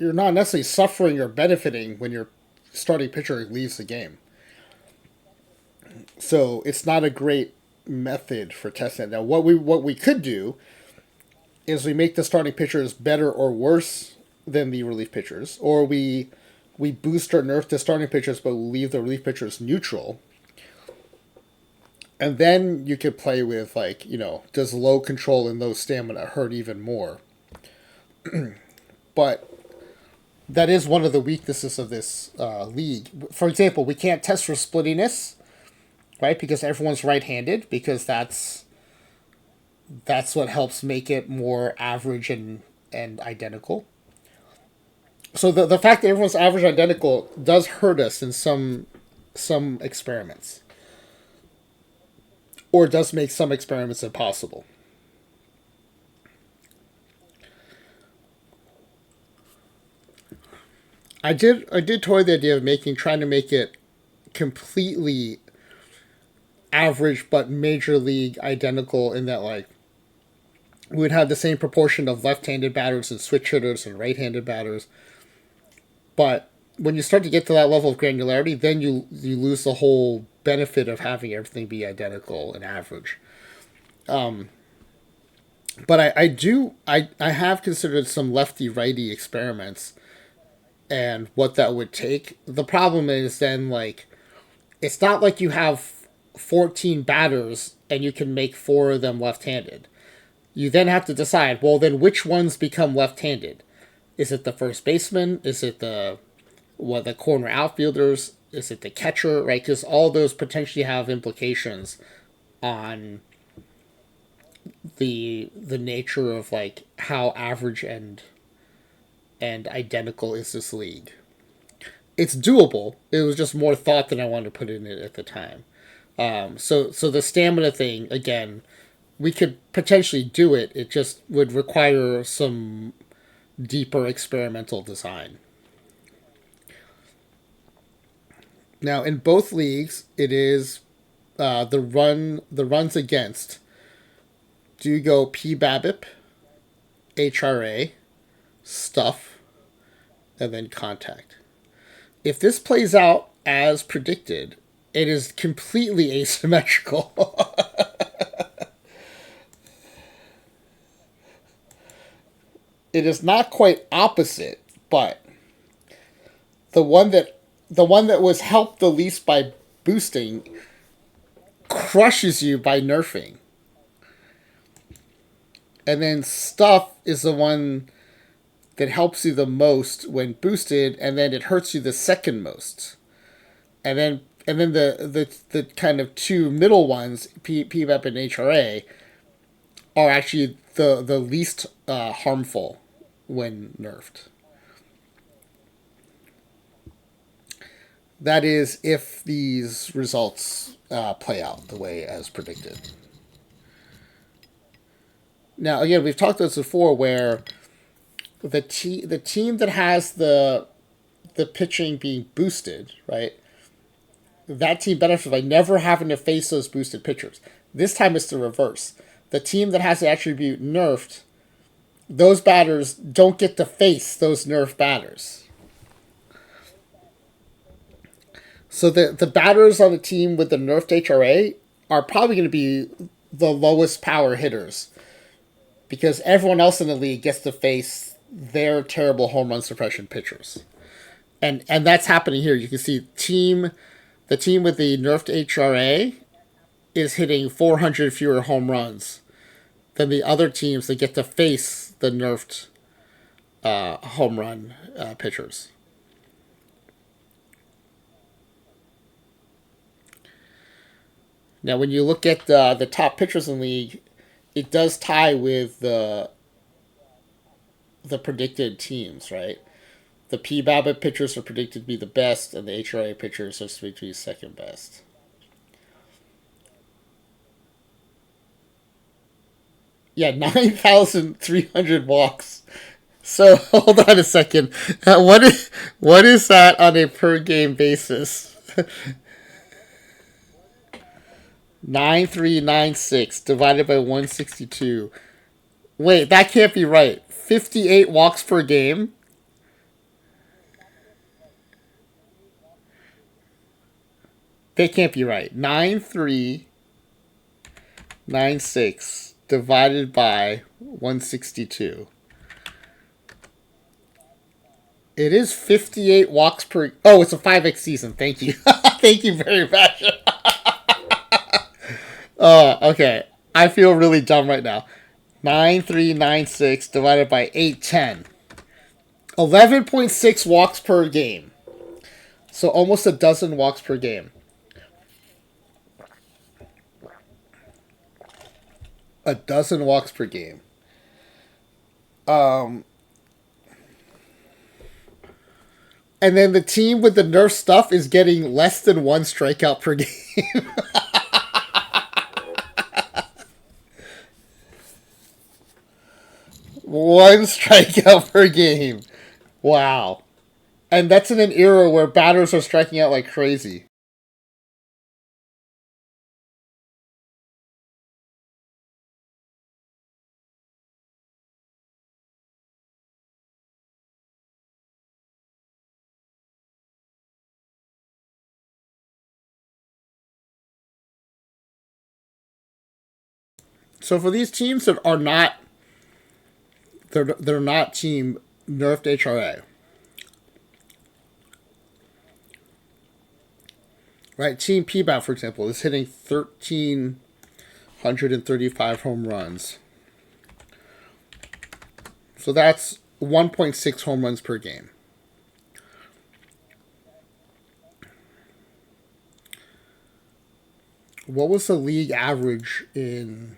necessarily suffering or benefiting when your starting pitcher leaves the game. So it's not a great method for testing. Now, what we could do is we make the starting pitchers better or worse than the relief pitchers, or we boost or nerf the starting pitchers, but we leave the relief pitchers neutral. And then you could play with like, does low control and low stamina hurt even more? But that is one of the weaknesses of this league. For example, we can't test for splittiness, right? Because everyone's right-handed, because that's what helps make it more average and identical. So the fact that everyone's average identical does hurt us in some experiments, or does make some experiments impossible. I did toy the idea of trying to make it completely average but major league identical, in that like we would have the same proportion of left-handed batters and switch hitters and right-handed batters. But when you start to get to that level of granularity, then you lose the whole benefit of having everything be identical and average. But I have considered some lefty righty experiments and what that would take. The problem is then like it's not like you have 14 batters and you can make four of them left-handed. You then have to decide, well, then which ones become left-handed? Is it the first baseman? Is it the corner outfielders? Is it the catcher? Right? Because all those potentially have implications on the nature of like how average and identical is this league. It's doable. It was just more thought than I wanted to put in it at the time. So the stamina thing again, we could potentially do it. It just would require some deeper experimental design. Now, in both leagues, it is the runs against. Do you go PBABIP, HRA, stuff, and then contact? If this plays out as predicted, it is completely asymmetrical. It is not quite opposite, but the one that was helped the least by boosting crushes you by nerfing. And then stuff is the one that helps you the most when boosted, and then it hurts you the second most. And then the kind of two middle ones, PVAP and HRA, are actually the least harmful when nerfed. That is, if these results play out the way as predicted. Now, again, we've talked about this before, where the team that has the pitching being boosted, right? That team benefits by never having to face those boosted pitchers. This time it's the reverse. The team that has the attribute nerfed, those batters don't get to face those nerfed batters. So the batters on the team with the nerfed HRA are probably going to be the lowest power hitters, because everyone else in the league gets to face their terrible home run suppression pitchers. And that's happening here. You can see the team with the nerfed HRA is hitting 400 fewer home runs than the other teams that get to face the nerfed home run pitchers. Now, when you look at the top pitchers in the league, it does tie with the predicted teams, right? The PBABA pitchers are predicted to be the best, and the HRA pitchers are supposed to be second best. Yeah, 9,300 walks. So, hold on a second. What is that on a per game basis? 9396 divided by 162. Wait, that can't be right. 58 walks per game? That can't be right. 9396 divided by 162. It is 58 walks per. Oh, it's a 5x season. Thank you. Thank you very much. Okay. I feel really dumb right now. 9396 divided by 810. 11.6 walks per game. So almost a dozen walks per game. A dozen walks per game. And then the team with the nerf stuff is getting less than one strikeout per game. One strikeout per game. Wow. And that's in an era where batters are striking out like crazy. So for these teams that are not, they're not team nerfed HRA. Right, Team PBAT, for example, is hitting 1,335 home runs. So that's 1.6 home runs per game. What was the league average in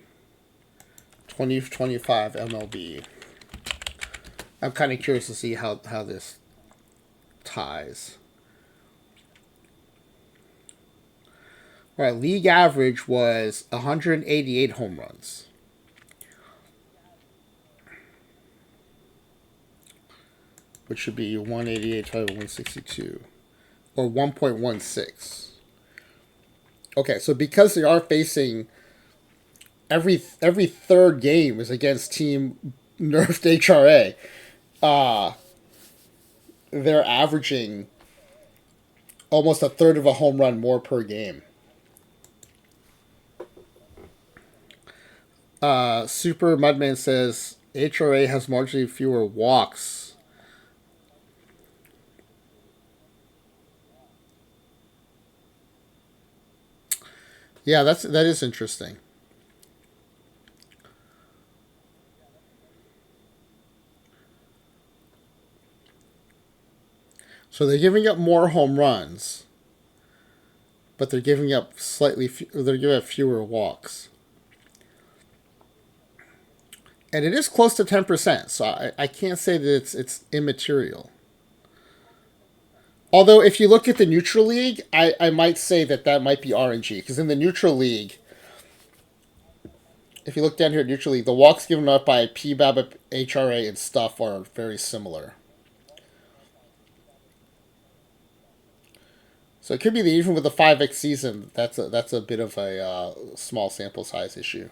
2025 MLB? I'm kind of curious to see how this ties. All right, league average was 188 home runs. Which should be 188 times 162. or 1.16. Okay, so because they are facing every third game is against Team Nerfed HRA, they're averaging almost a third of a home run more per game. Super Mudman says HRA has marginally fewer walks. Yeah, that is interesting. So they're giving up more home runs, but they're giving up they're giving up fewer walks. And it is close to 10%, so I can't say that it's immaterial. Although if you look at the neutral league, I might say that might be RNG, because in the neutral league, if you look down here at neutral league, the walks given up by PBAB, HRA, and stuff are very similar. So it could be that even with the 5x season, that's a bit of a small sample size issue.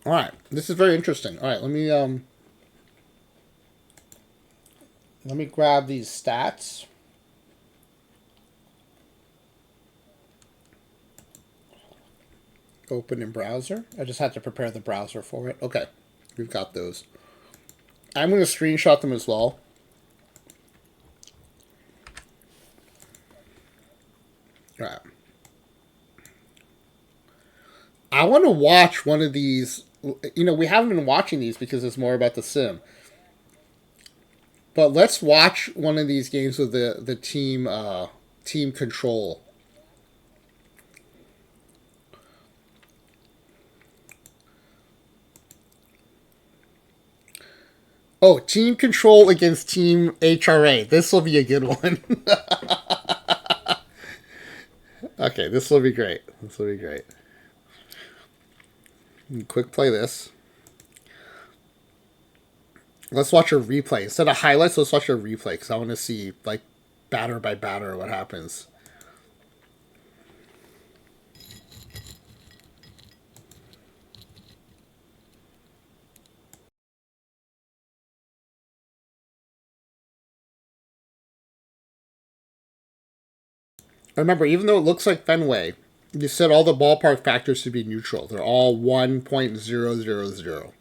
All right, this is very interesting. All right, let me grab these stats. Open in browser. I just had to prepare the browser for it. Okay, we've got those. I'm going to screenshot them as well. All right. I want to watch one of these. You know, we haven't been watching these because it's more about the sim. But let's watch one of these games with the team control. Oh, team control against team HRA. This will be a good one. Okay, this will be great. This will be great. Quick play this. Let's watch a replay. Instead of highlights, let's watch a replay because I want to see, like, batter by batter what happens. Remember, even though it looks like Fenway, you said all the ballpark factors should be neutral. They're all 1.000.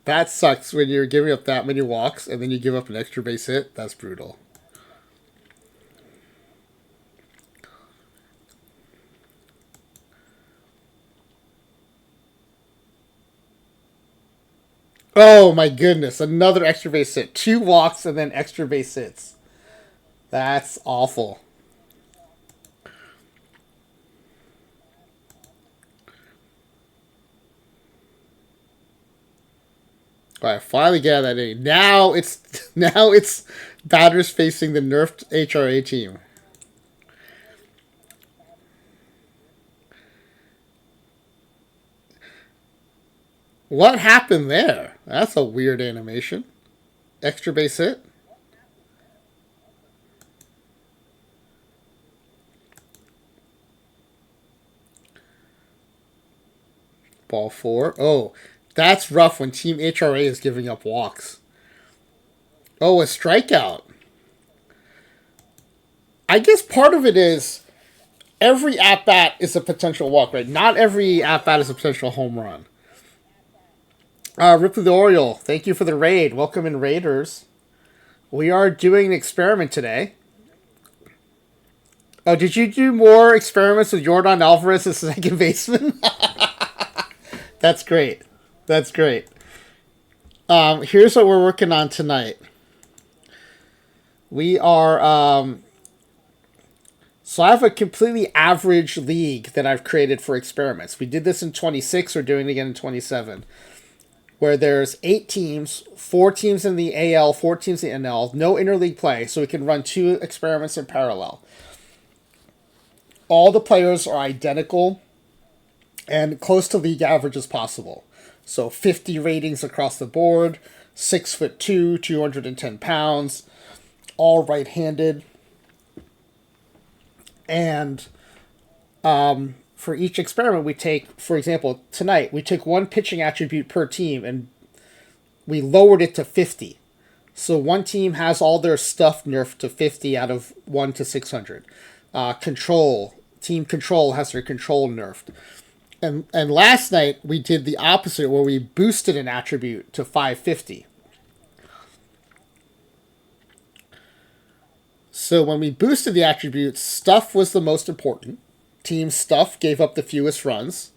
That sucks when you're giving up that many walks and then you give up an extra base hit. That's brutal. Oh my goodness, another extra base hit. 2 walks and then extra base hits. That's awful. All right, finally get that in. Now it's batters facing the nerfed HRA team. What happened there? That's a weird animation. Extra base hit? Ball 4. Oh, that's rough when Team HRA is giving up walks. Oh, a strikeout. I guess part of it is every at bat is a potential walk, right? Not every at bat is a potential home run. Ripley the Oriole, thank you for the raid. Welcome in, Raiders. We are doing an experiment today. Oh, did you do more experiments with Jordan Alvarez as second baseman? That's great. That's great. Here's what we're working on tonight. We are so I have a completely average league that I've created for experiments. We did this in 26. We're doing it again in 27. Where there's 8 teams, 4 teams in the AL, 4 teams in the NL, no interleague play, so we can run 2 experiments in parallel. All the players are identical and close to league average as possible. So 50 ratings across the board, 6'2", 210 pounds, all right-handed. And for each experiment we take, for example, tonight, we took 1 pitching attribute per team and we lowered it to 50. So one team has all their stuff nerfed to 50 out of 1 to 600. Team control has their control nerfed. And last night we did the opposite where we boosted an attribute to 550. So when we boosted the attributes, stuff was the most important. Team stuff gave up the fewest runs.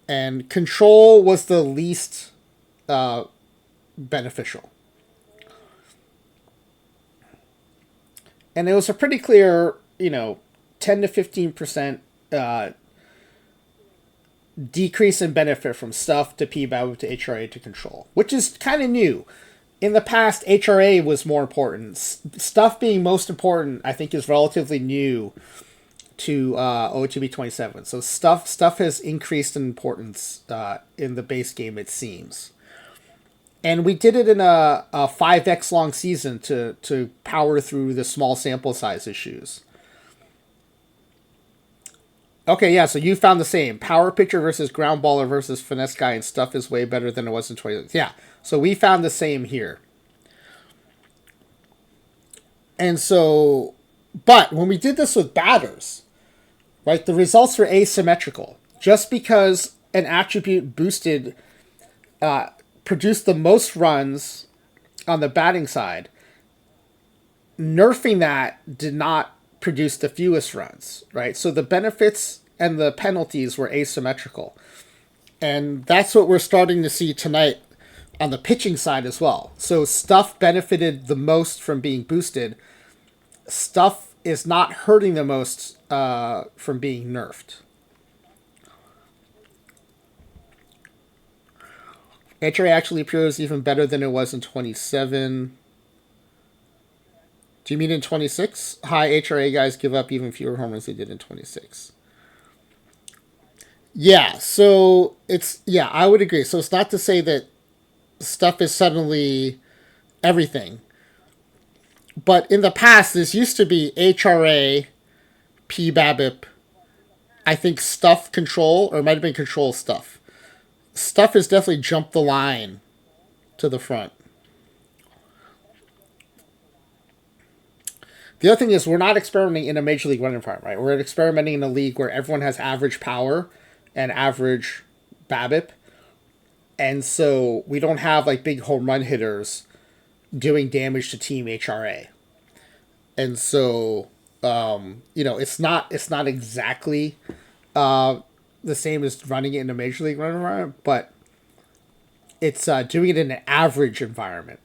And control was the least beneficial. And it was a pretty clear, 10 to 15% decrease in benefit from stuff to PBAB to HRA to control, which is kind of new. In the past, HRA was more important. Stuff being most important, I think, is relatively new to OOTP27. So stuff has increased in importance in the base game, it seems. And we did it in a 5x long season to power through the small sample size issues. Okay, yeah, so you found the same. Power pitcher versus ground baller versus finesse guy, and stuff is way better than it was in 26. Yeah, so we found the same here. And so, but when we did this with batters, right, the results were asymmetrical. Just because an attribute boosted, produced the most runs on the batting side, nerfing that did not produce the fewest runs, right? So the benefits and the penalties were asymmetrical. And that's what we're starting to see tonight on the pitching side as well. So stuff benefited the most from being boosted. Stuff is not hurting the most from being nerfed. HRA actually appears even better than it was in 27. Do you mean in 26? High HRA guys give up even fewer home runs they did in 26. Yeah, so I would agree. So it's not to say that stuff is suddenly everything. But in the past, this used to be HRA, PBABIP, I think stuff control, or it might have been control stuff. Stuff has definitely jumped the line to the front. The other thing is we're not experimenting in a Major League run environment, right? We're experimenting in a league where everyone has average power and average BABIP. And so we don't have like big home run hitters doing damage to Team HRA. And so, it's not exactly the same as running it in a Major League run environment, but it's doing it in an average environment.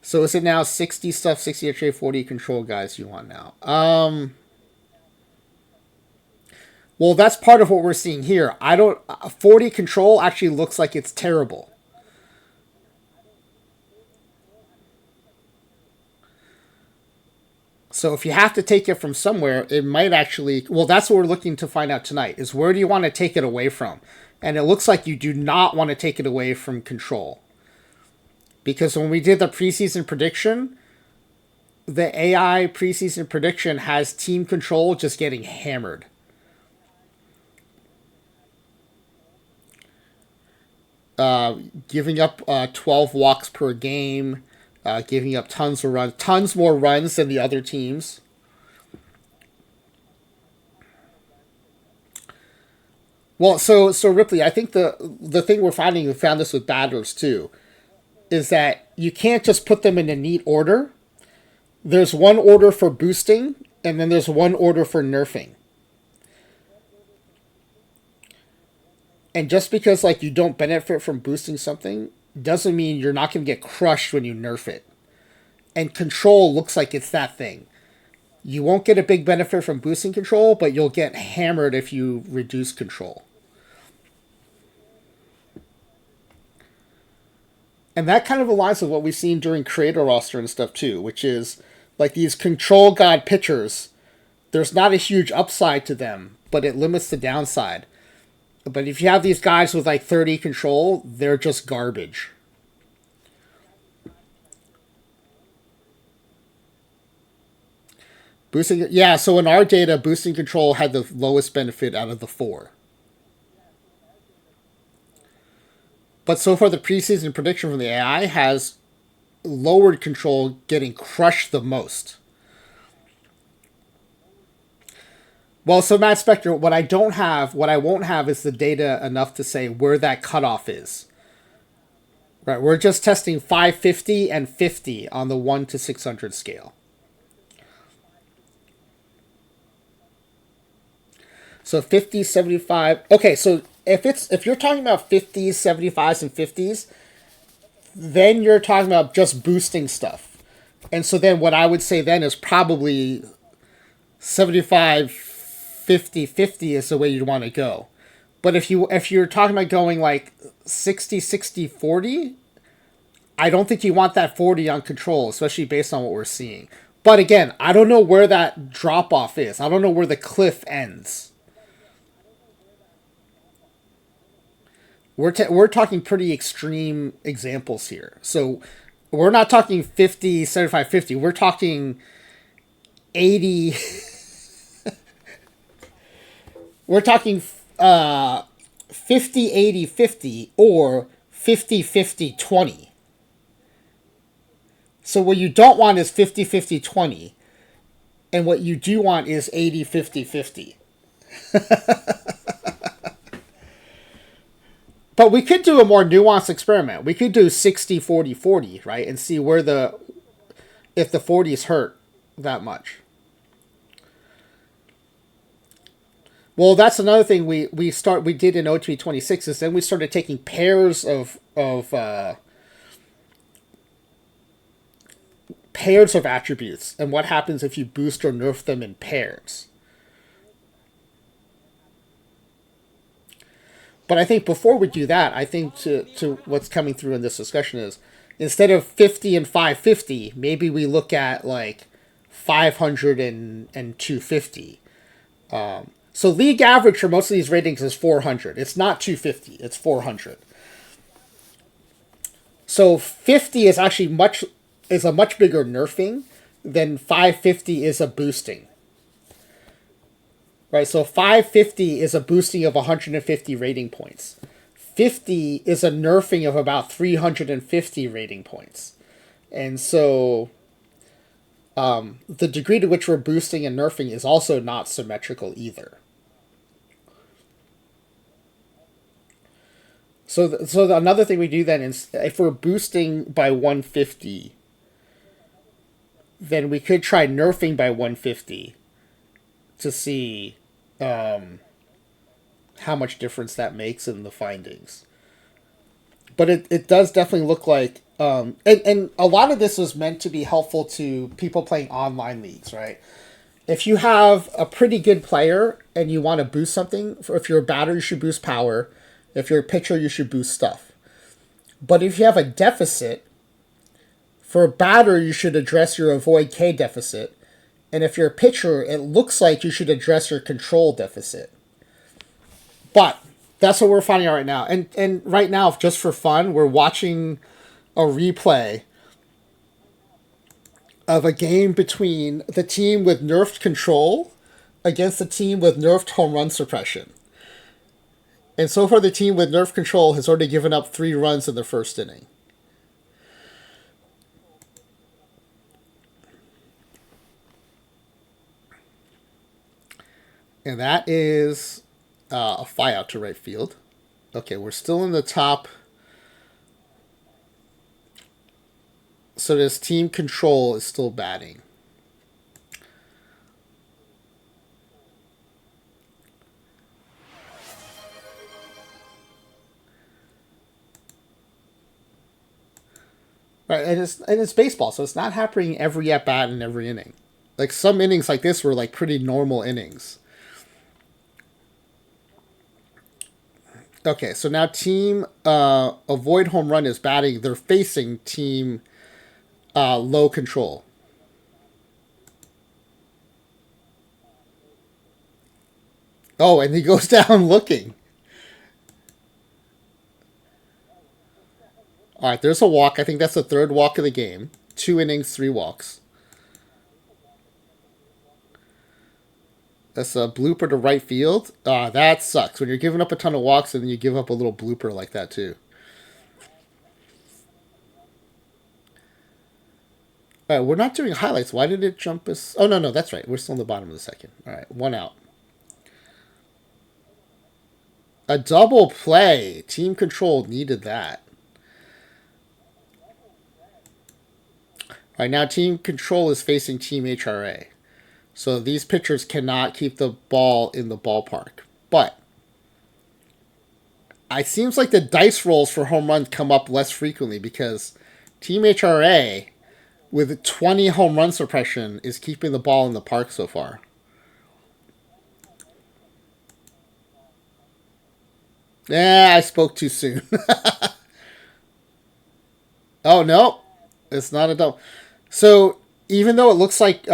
So is it now 60 stuff, 60 HRA, 40 control guys you want now? Well, that's part of what we're seeing here. 40 control actually looks like it's terrible. So if you have to take it from somewhere, it might actually, well, that's what we're looking to find out tonight, is where do you want to take it away from? And it looks like you do not want to take it away from control. Because when we did the preseason prediction, the AI preseason prediction has team control just getting hammered. Giving up 12 walks per game, giving up tons more runs than the other teams. Well, so Ripley, I think the thing we're finding, we found this with batters too, is that you can't just put them in a neat order. There's one order for boosting, and then there's one order for nerfing. And just because like you don't benefit from boosting something doesn't mean you're not going to get crushed when you nerf it. And control looks like it's that thing. You won't get a big benefit from boosting control, but you'll get hammered if you reduce control. And that kind of aligns with what we've seen during creator roster and stuff too, which is like these control god pitchers. There's not a huge upside to them, but it limits the downside. But if you have these guys with like 30 control, they're just garbage. Boosting, yeah. So in our data, boosting control had the lowest benefit out of the four. But so far, the preseason prediction from the AI has lowered control getting crushed the most. Well, so Matt Spector, what I won't have is the data enough to say where that cutoff is. Right, we're just testing 550 and 50 on the 1 to 600 scale. So 50, 75. Okay, so if you're talking about 50s, 75s, and 50s, then you're talking about just boosting stuff. And so then what I would say then is probably 75, 50, 50 is the way you'd want to go. But if you're talking about going like 60, 60, 40, I don't think you want that 40 on control, especially based on what we're seeing. But again, I don't know where that drop off is. I don't know where the cliff ends. We're talking pretty extreme examples here. So we're not talking 50, 75, 50. We're talking 80. We're talking 50, 80, 50 or 50, 50, 20. So what you don't want is 50, 50, 20. And what you do want is 80, 50, 50. But we could do a more nuanced experiment. We could do 60, 40, 40, right? And see where if the 40s hurt that much. Well, that's another thing we did in OOTP27 is then we started taking pairs of attributes and what happens if you boost or nerf them in pairs. But I think before we do that, I think to what's coming through in this discussion is instead of 50 and 550, maybe we look at like 500 and 250. So league average for most of these ratings is 400. It's not 250. It's 400. So 50 is actually a much bigger nerfing than 550 is a boosting. Right, so 550 is a boosting of 150 rating points. 50 is a nerfing of about 350 rating points. And so the degree to which we're boosting and nerfing is also not symmetrical either. So another thing we do then is if we're boosting by 150, then we could try nerfing by 150 to see how much difference that makes in the findings. But it does definitely look like, and a lot of this was meant to be helpful to people playing online leagues, right? If you have a pretty good player and you want to boost something, if you're a batter, you should boost power. If you're a pitcher, you should boost stuff. But if you have a deficit, for a batter, you should address your avoid K deficit. And if you're a pitcher, it looks like you should address your control deficit. But that's what we're finding out right now. And right now, just for fun, we're watching a replay of a game between the team with nerfed control against the team with nerfed home run suppression. And so far, the team with nerf control has already given up 3 runs in the first inning. And that is a fly out to right field. Okay, we're still in the top. So this team control is still batting. Right, and it's baseball, so it's not happening every at bat in every inning. Like some innings like this were like pretty normal innings. Okay, so now team avoid home run is batting. They're facing team low control. Oh, and he goes down looking. All right, there's a walk. I think that's the 3rd walk of the game. 2 innings, 3 walks. That's a blooper to right field. That sucks. When you're giving up a ton of walks and then you give up a little blooper like that too. All right, we're not doing highlights. Why did it jump us? Oh, no, that's right. We're still in the bottom of the second. All right, 1 out. A double play. Team control needed that. All right, now team control is facing team HRA. So these pitchers cannot keep the ball in the ballpark. But it seems like the dice rolls for home runs come up less frequently because team HRA with 20 home run suppression is keeping the ball in the park so far. Yeah, I spoke too soon. Oh no, it's not a double. So even though it looks like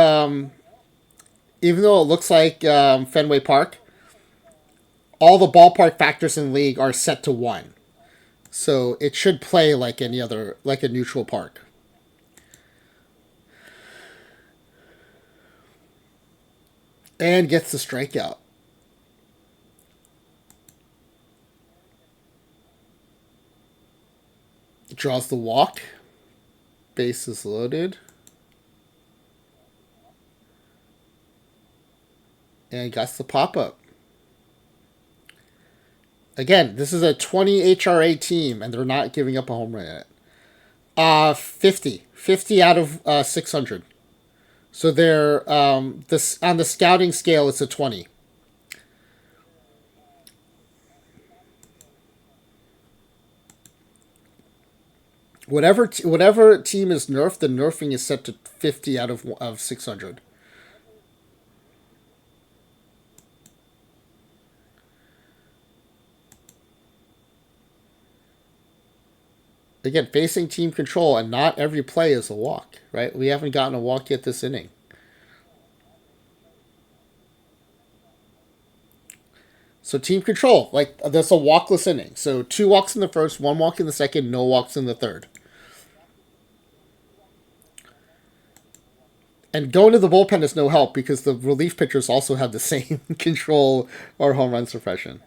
Fenway Park, all the ballpark factors in the league are set to 1. So it should play like any other, like a neutral park. And gets the strikeout. Draws the walk. Base is loaded. And gets the pop up. Again, this is a 20 HRA team, and they're not giving up a home run yet. 50. 50 out of 600. So they're this on the scouting scale. It's a 20. Whatever team is nerfed, the nerfing is set to 50 out of 600. Again, facing team control, and not every play is a walk, right? We haven't gotten a walk yet this inning. So team control, like that's a walkless inning. So 2 walks in the first, 1 walk in the second, no walks in the third. And going to the bullpen is no help because the relief pitchers also have the same control or home run suppression.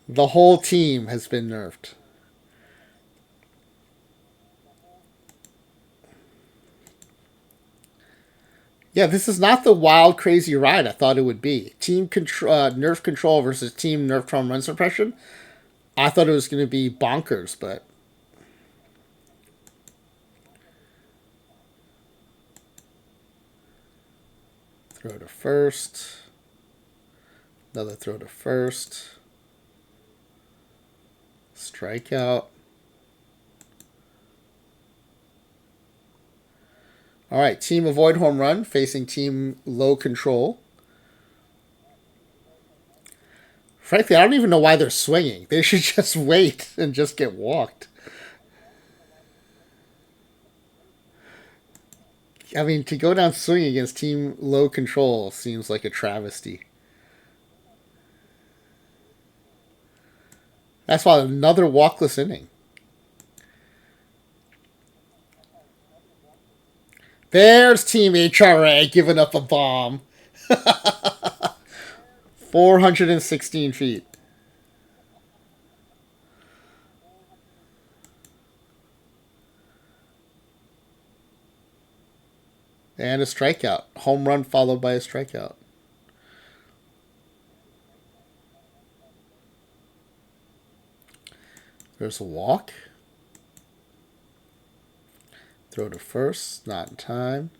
The whole team has been nerfed. Yeah, this is not the wild, crazy ride I thought it would be. Team nerf control versus team nerf home run suppression. I thought it was going to be bonkers, but throw to first. Another throw to first. Strikeout. All right, team avoid home run facing team low control. Frankly, I don't even know why they're swinging. They should just wait and just get walked. I mean, to go down swinging against team low control seems like a travesty. That's why another walkless inning. There's Team HRA giving up a bomb. 416 feet. And a strikeout. Home run followed by a strikeout. There's a walk. Throw to first. Not in time.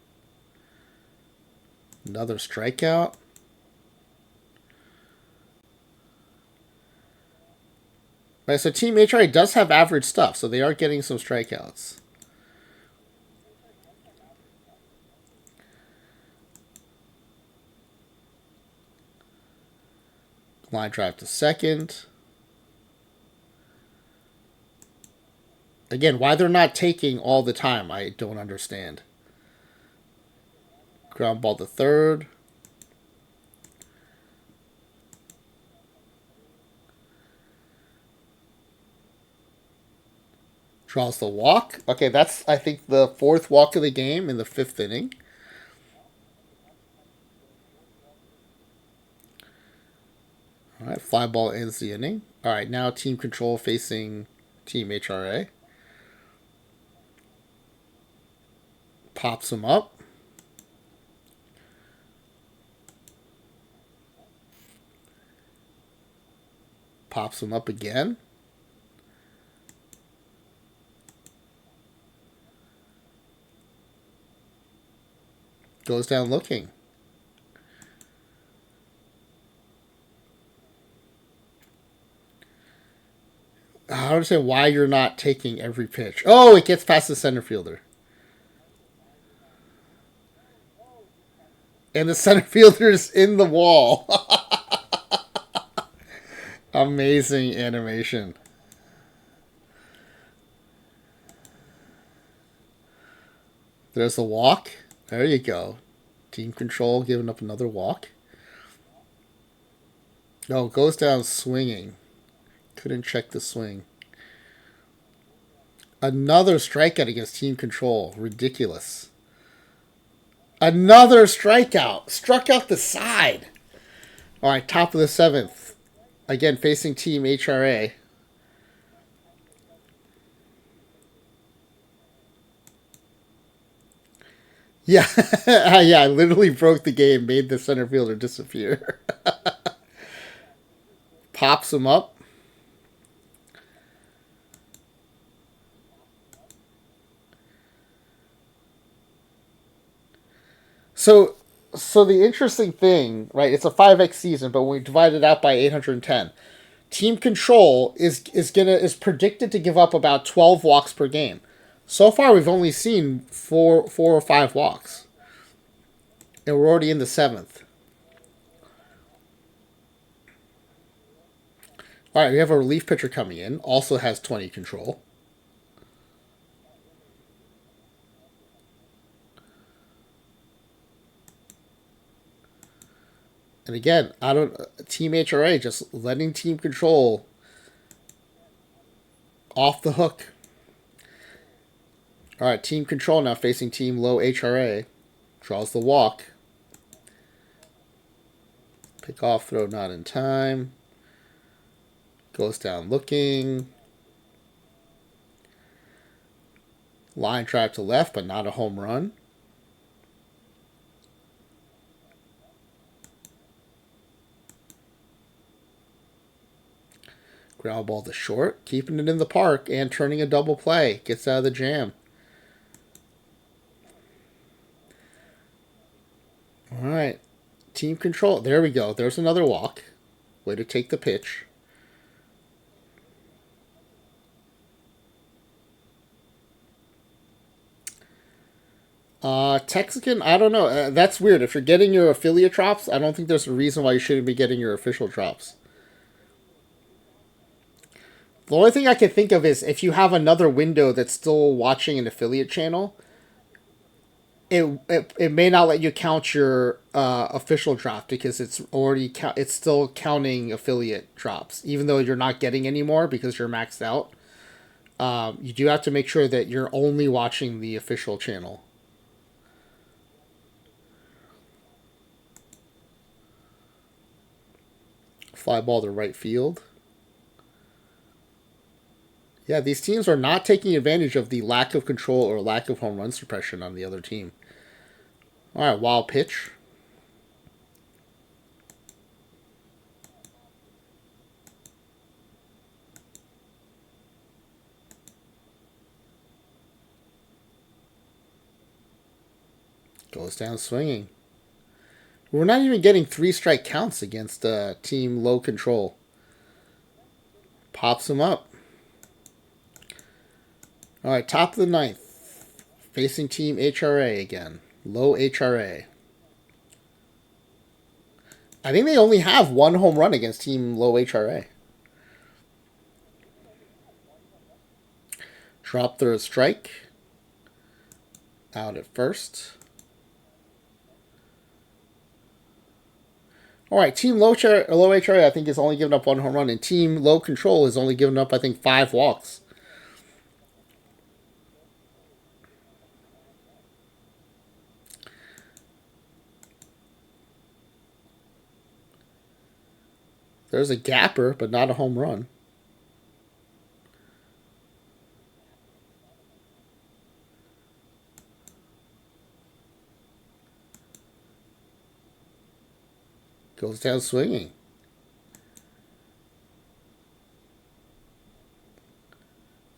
Another strikeout. Right, so Team HRA does have average stuff, so they are getting some strikeouts. Line drive to second. Again, why they're not taking all the time, I don't understand. Ground ball to third. Draws the walk. Okay, that's, I think, the fourth walk of the game in the fifth inning. All right, fly ball ends the inning. All right, now team control facing Team HRA. Pops him up. Pops him up again. Goes down looking. I don't understand why you're not taking every pitch. Oh, it gets past the center fielder. And the center fielder is in the wall. Amazing animation. There's the walk. There you go. Team control giving up another walk. No, goes down swinging. Couldn't check the swing. Another strikeout against team control. Ridiculous. Another strikeout. Struck out the side. All right, top of the seventh. Again, facing Team HRA. Yeah, yeah, I literally broke the game, made the center fielder disappear. Pops him up. So, so the interesting thing, right? It's a 5x season, but when we divide it out by 810, team control is predicted to give up about 12 walks per game. So far, we've only seen four or five walks, and we're already in the seventh. All right, we have a relief pitcher coming in. Also has 20 control. And again, I don't Team HRA just letting team control off the hook. All right, team control now facing team low HRA. Draws the walk. Pick off throw not in time. Goes down looking. Line drive to left, but not a home run. Ground ball to short, keeping it in the park and turning a double play. Gets out of the jam. All right. Team control. There we go. There's another walk. Way to take the pitch. Texican, I don't know. That's weird. If you're getting your affiliate drops, I don't think there's a reason why you shouldn't be getting your official drops. The only thing I can think of is if you have another window that's still watching an affiliate channel, it may not let you count your official draft because it's already it's still counting affiliate drops, even though you're not getting any more because you're maxed out. You do have to make sure that you're only watching the official channel. Fly ball to right field. Yeah, these teams are not taking advantage of the lack of control or lack of home run suppression on the other team. All right, wild pitch. Goes down swinging. We're not even getting 3-strike counts against team low control. Pops him up. All right, top of the ninth. Facing team HRA again. Low HRA. I think they only have one home run against team low HRA. Drop through a strike. Out at first. All right, team low HRA I think is only giving up one home run, and team low control is only giving up I think 5 walks. There's a gapper, but not a home run. Goes down swinging.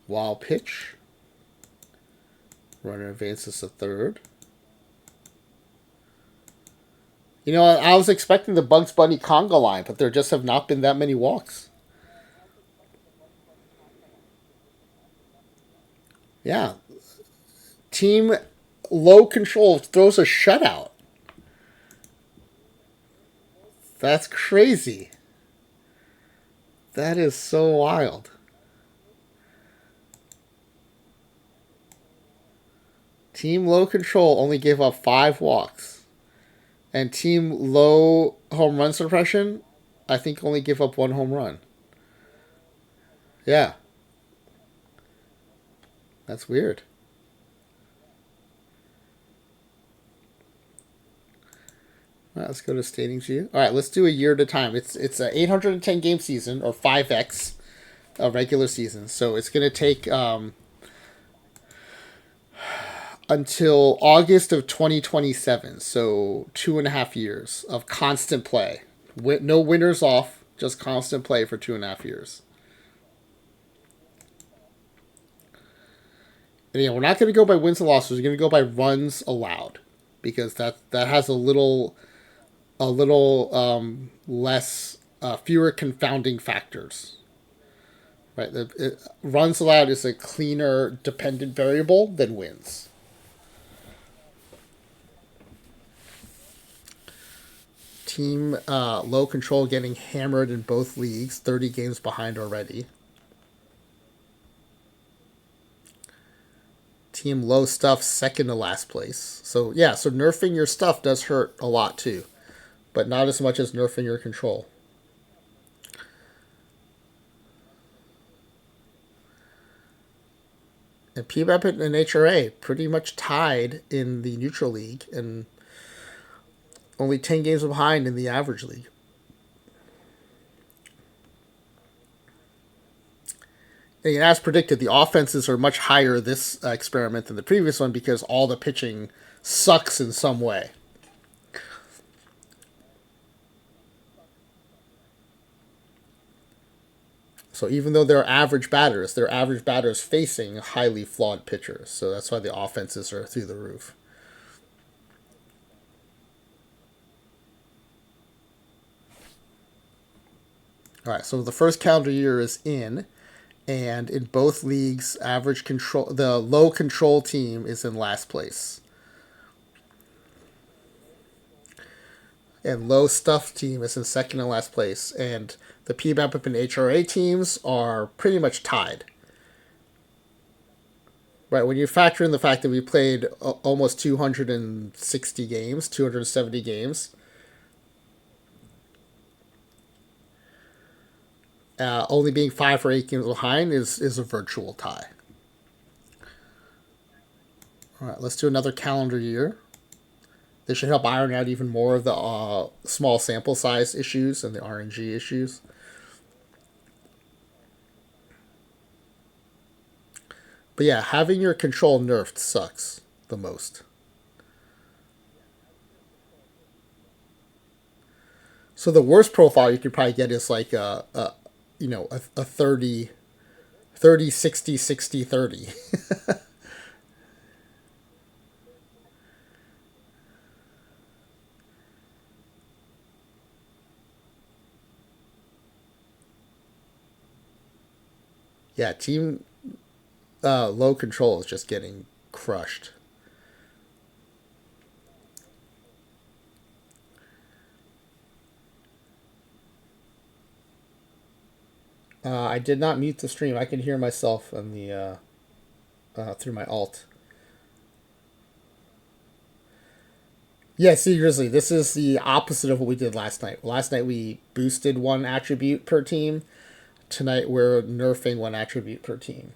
Wild pitch. Runner advances to third. You know, I was expecting the Bugs Bunny conga line, but there just have not been that many walks. Yeah. Team low control throws a shutout. That's crazy. That is so wild. Team low control only gave up 5 walks. And team low home run suppression, I think only give up 1 home run. Yeah. That's weird. All right, let's go to standings view. All right, let's do a year at a time. It's a 810 game season, or 5x a regular season. So it's going to take until August of 2027. So 2.5 years of constant play. No winners off, just constant play for 2.5 years. And yeah, we're not going to go by wins and losses. We're going to go by runs allowed, because that has a little less fewer confounding factors. Right, runs allowed is a cleaner dependent variable than wins. Team low control getting hammered in both leagues, 30 games behind already. Team low stuff second to last place. So yeah, so nerfing your stuff does hurt a lot too, but not as much as nerfing your control. And PBAP and HRA pretty much tied in the neutral league and only 10 games behind in the average league. And as predicted, the offenses are much higher this experiment than the previous one because all the pitching sucks in some way. So even though they're average batters facing highly flawed pitchers. So that's why the offenses are through the roof. All right, so the first calendar year is in, and in both leagues, average control, the low control team is in last place, and low stuff team is in second and last place, and the PBAP and HRA teams are pretty much tied. Right, when you factor in the fact that we played almost 260 games, 270 games, only being 5 or 8 games behind is a virtual tie. All right, let's do another calendar year. This should help iron out even more of the small sample size issues and the RNG issues. But yeah, having your control nerfed sucks the most. So the worst profile you could probably get is like a 30, 30, 60, 60, 30. Yeah, team low control is just getting crushed. I did not mute the stream. I can hear myself on the through my alt. Yeah, see, Grizzly, this is the opposite of what we did last night. Last night we boosted one attribute per team. Tonight we're nerfing one attribute per team.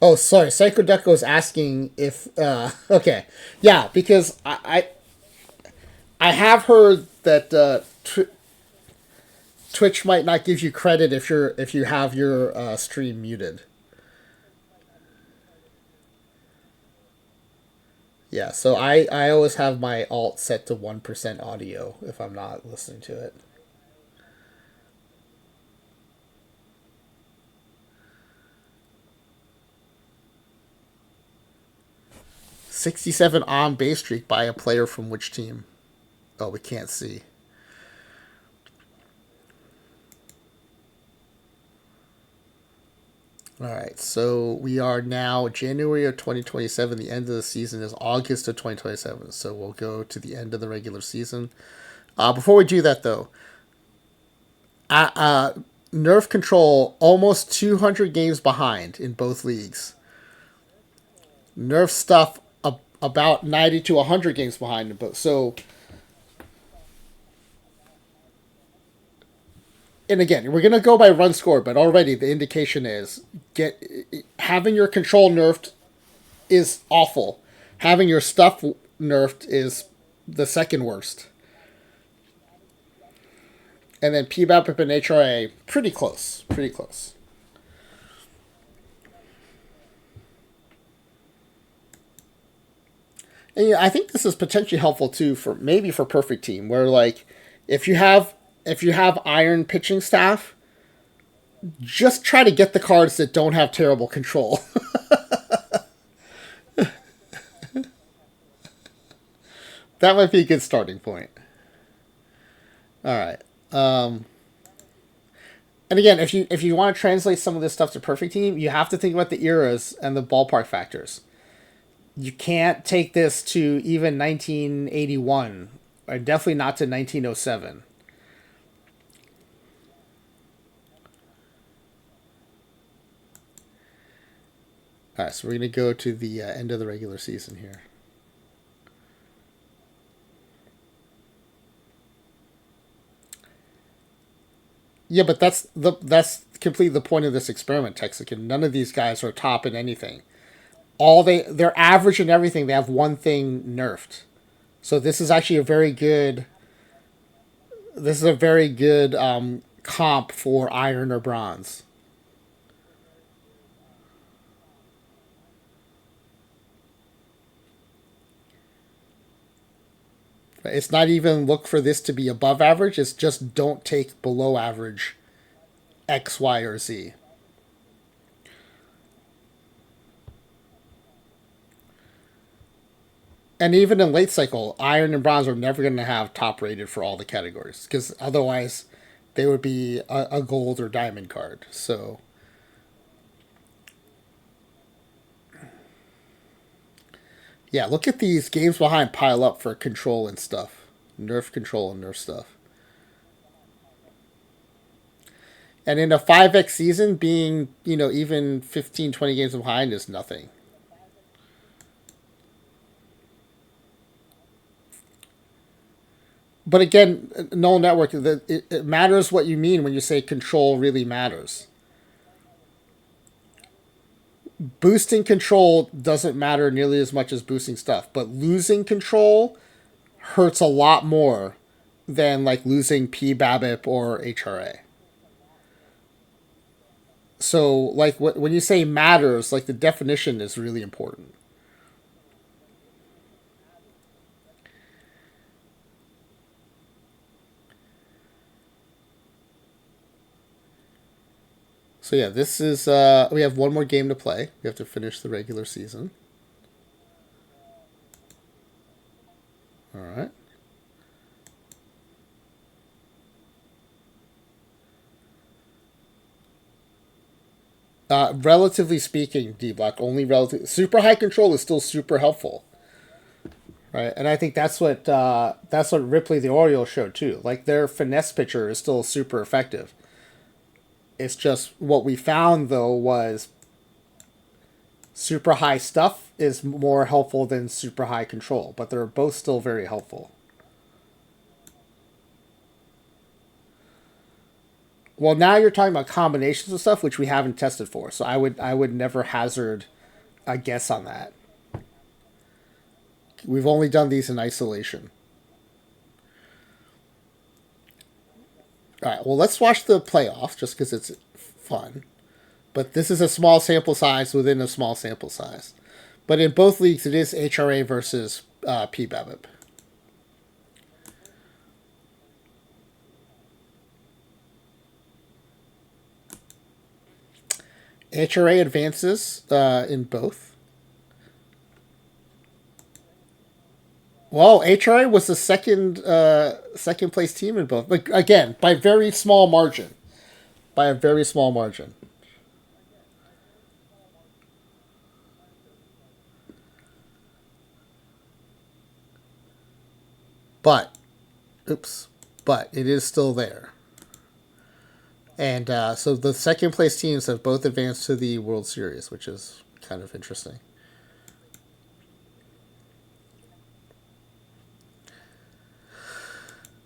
Oh, sorry. Psycho Ducko is asking if. Okay, yeah, because I have heard that Twitch might not give you credit if you have your stream muted. Yeah, so I always have my alt set to 1% audio if I'm not listening to it. 67 on base streak by a player from which team? Oh, we can't see. All right, so we are now January of 2027. The end of the season is August of 2027. So we'll go to the end of the regular season. Before we do that, though, uh, uh, Nerf Control almost 200 games behind in both leagues. Nerf stuff about 90 to 100 games behind in both. So, and again, we're gonna go by run score, but already the indication is get having your control nerfed is awful. Having your stuff nerfed is the second worst. And then PBAP and HRA, pretty close. Pretty close. And yeah, I think this is potentially helpful too for maybe for perfect team, where like if you have if you have iron pitching staff, just try to get the cards that don't have terrible control. That might be a good starting point. All right. And again, if you want to translate some of this stuff to perfect team, you have to think about the eras and the ballpark factors. You can't take this to even 1981, or definitely not to 1907. All right, so we're gonna go to the end of the regular season here. Yeah, but that's completely the point of this experiment, Texican. None of these guys are top in anything. They're average in everything. They have one thing nerfed. So this is actually a very good. This is a very good comp for iron or bronze. It's not even look for this to be above average. It's just don't take below average X, Y, or Z. And even in late cycle, iron and bronze are never going to have top rated for all the categories because otherwise they would be a gold or diamond card. So yeah, look at these games behind pile up for control and stuff, nerf control and nerf stuff. And in a 5x season, being, even 15, 20 games behind is nothing. But again, null network, it matters what you mean when you say control really matters. Boosting control doesn't matter nearly as much as boosting stuff, but losing control hurts a lot more than like losing PBABIP or HRA. So, like, when you say matters, like, the definition is really important. So yeah, this is we have one more game to play. We have to finish the regular season. All right. Relatively speaking, D Block only relative super high control is still super helpful, right? And I think that's what Ripley the Orioles showed too. Like their finesse pitcher is still super effective. It's just what we found though was super high stuff is more helpful than super high control, but they're both still very helpful. Well, now you're talking about combinations of stuff which we haven't tested for, so I would never hazard a guess on that. We've only done these in isolation. All right, well, let's watch the playoff just because it's fun. But this is a small sample size within a small sample size. But in both leagues, it is HRA versus PBABIP. HRA advances in both. Well, HRA was the second place team in both, but again by very small margin. By a very small margin. But, oops, but it is still there. And so the second place teams have both advanced to the World Series, which is kind of interesting.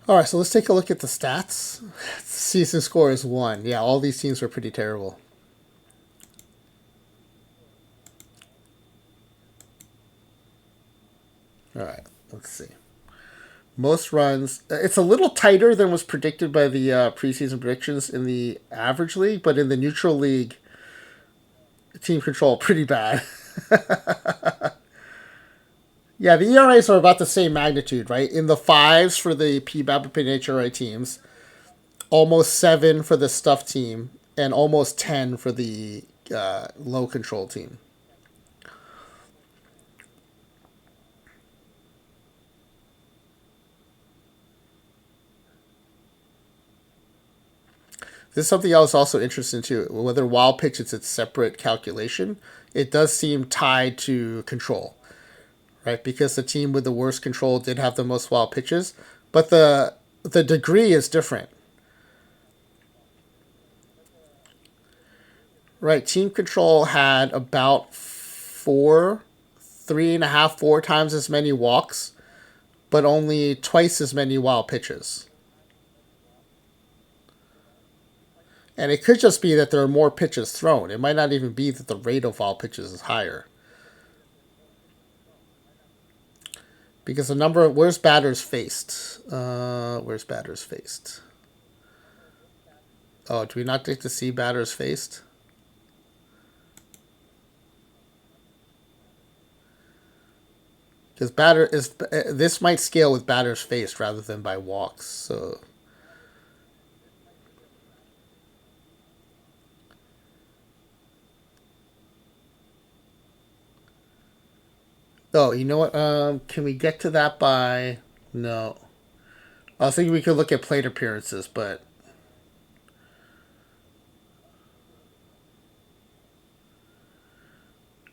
All right, so let's take a look at the stats. Season score is 1. Yeah, all these teams were pretty terrible. All right, let's see. Most runs. It's a little tighter than was predicted by the preseason predictions in the average league, but in the neutral league, team control pretty bad. Yeah, the ERAs are about the same magnitude, right? In the fives for the PBABIP and HRA teams, almost 7 for the stuff team, and almost 10 for the low control team. This is something I was also interested in too. Whether wild pitch is its separate calculation, it does seem tied to control, right? Because the team with the worst control did have the most wild pitches, but the degree is different, right? Team control had about 3.5, 4 times as many walks, but only twice as many wild pitches. And it could just be that there are more pitches thrown. It might not even be that the rate of wild pitches is higher. Because the number of, where's batters faced? Where's batters faced? Oh, do we not get to see batters faced? Because batter is this might scale with batters faced rather than by walks. So oh, you know what? Can we get to that by no? I was thinking we could look at plate appearances, but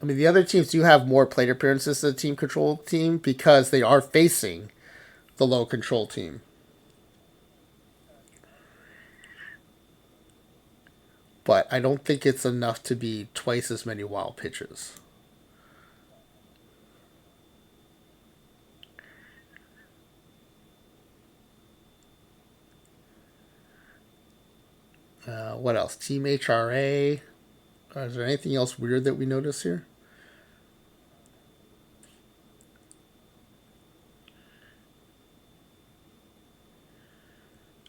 I mean the other teams do have more plate appearances than the team control team because they are facing the low control team. but I don't think it's enough to be twice as many wild pitches. What else? Team HRA. Is there anything else weird that we notice here?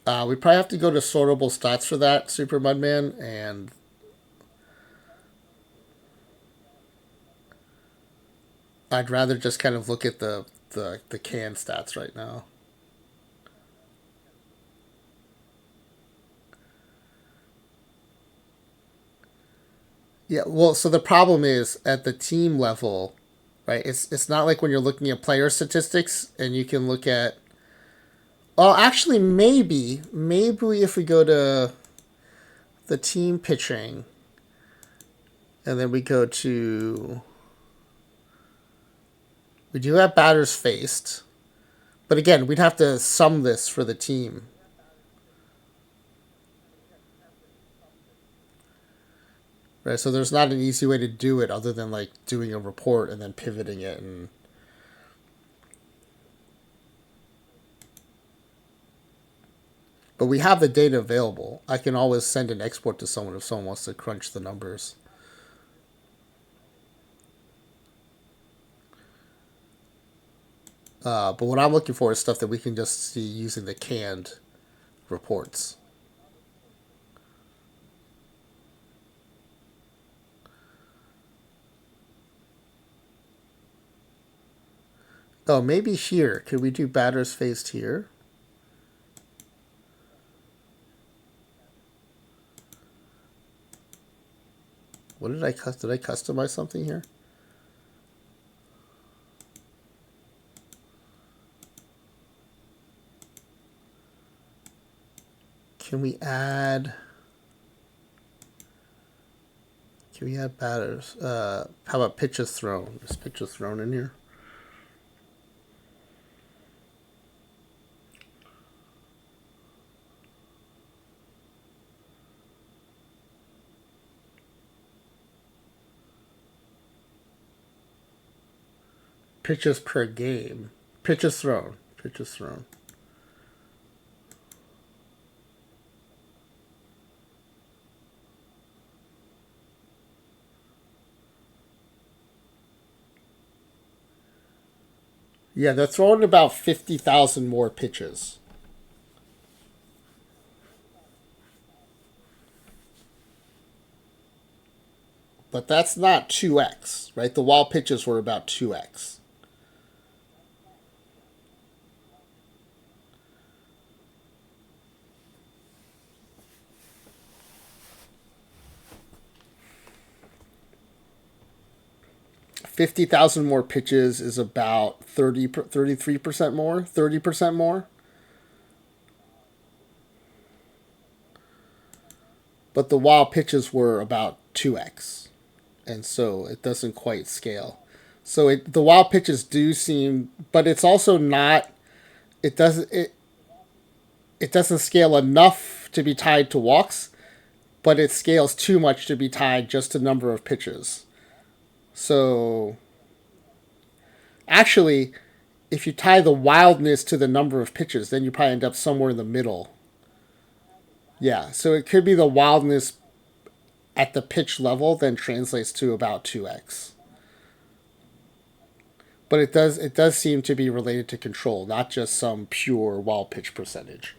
We probably have to go to sortable stats for that, Super Mudman, and I'd rather just kind of look at the can stats right now. Yeah, well, so the problem is at the team level, right? It's not like when you're looking at player statistics and you can look at. Well, actually, maybe if we go to the team pitching, and then we go to. We do have batters faced, but again, we'd have to sum this for the team. Right, so there's not an easy way to do it other than like doing a report and then pivoting it and but we have the data available. I can always send an export to someone if someone wants to crunch the numbers. But what I'm looking for is stuff that we can just see using the canned reports. Oh, maybe here. Could we do batters faced here? What did I customize something here? Can we add? Can we add batters? How about pitches thrown? Is pitches thrown in here? Pitches per game. Pitches thrown. Pitches thrown. Yeah, they're throwing about 50,000 more pitches. But that's not 2x, right? The wild pitches were about 2x. $50,000 more pitches is about 33% more, 30% more. But the wild pitches were about 2x. And so it doesn't quite scale. So the wild pitches do seem, but it's also not. It doesn't scale enough to be tied to walks, but it scales too much to be tied just to number of pitches. So actually, if you tie the wildness to the number of pitches, then you probably end up somewhere in the middle. Yeah, so it could be the wildness at the pitch level then translates to about 2x. But it does seem to be related to control, not just some pure wild pitch percentage.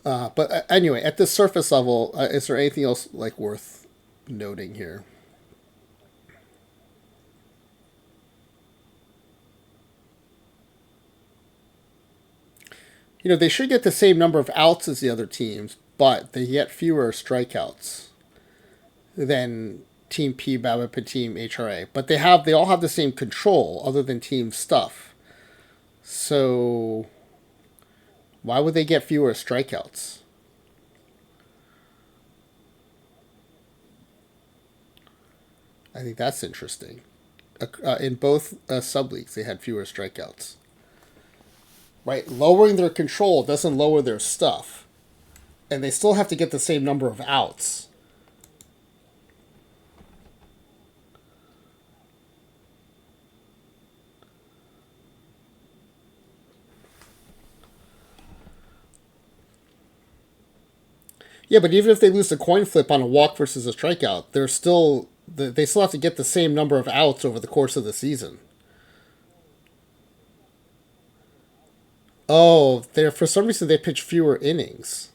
But anyway, at the surface level, is there anything else like worth noting here? They should get the same number of outs as the other teams, but they get fewer strikeouts than Team P, BABIP, and Team HRA. But they all have the same control, other than team stuff. So why would they get fewer strikeouts? I think that's interesting. In both sub leagues, they had fewer strikeouts. right? Lowering their control doesn't lower their stuff. And they still have to get the same number of outs. Yeah, but even if they lose the coin flip on a walk versus a strikeout, they still have to get the same number of outs over the course of the season. Oh, they for some reason they pitch fewer innings.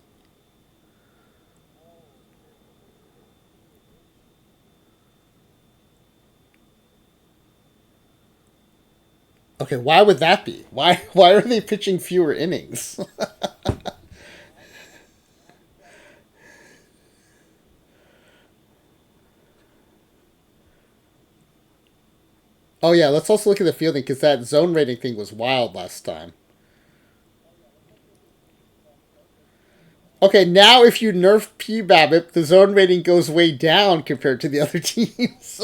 Okay, why would that be? Why are they pitching fewer innings? Oh yeah, let's also look at the fielding because that zone rating thing was wild last time. Okay, now if you nerf P BABIP, the zone rating goes way down compared to the other teams.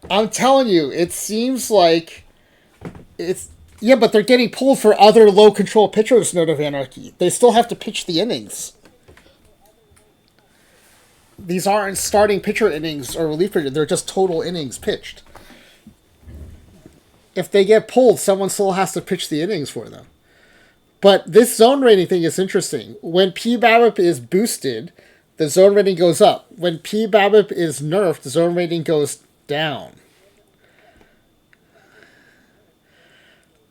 I'm telling you, it seems like it's yeah, but they're getting pulled for other low control pitchers. Note of Anarchy. They still have to pitch the innings. These aren't starting pitcher innings or relief pitcher. They're just total innings pitched. If they get pulled, someone still has to pitch the innings for them. But this zone rating thing is interesting. When P BABIP is boosted, the zone rating goes up. When P BABIP is nerfed, the zone rating goes down.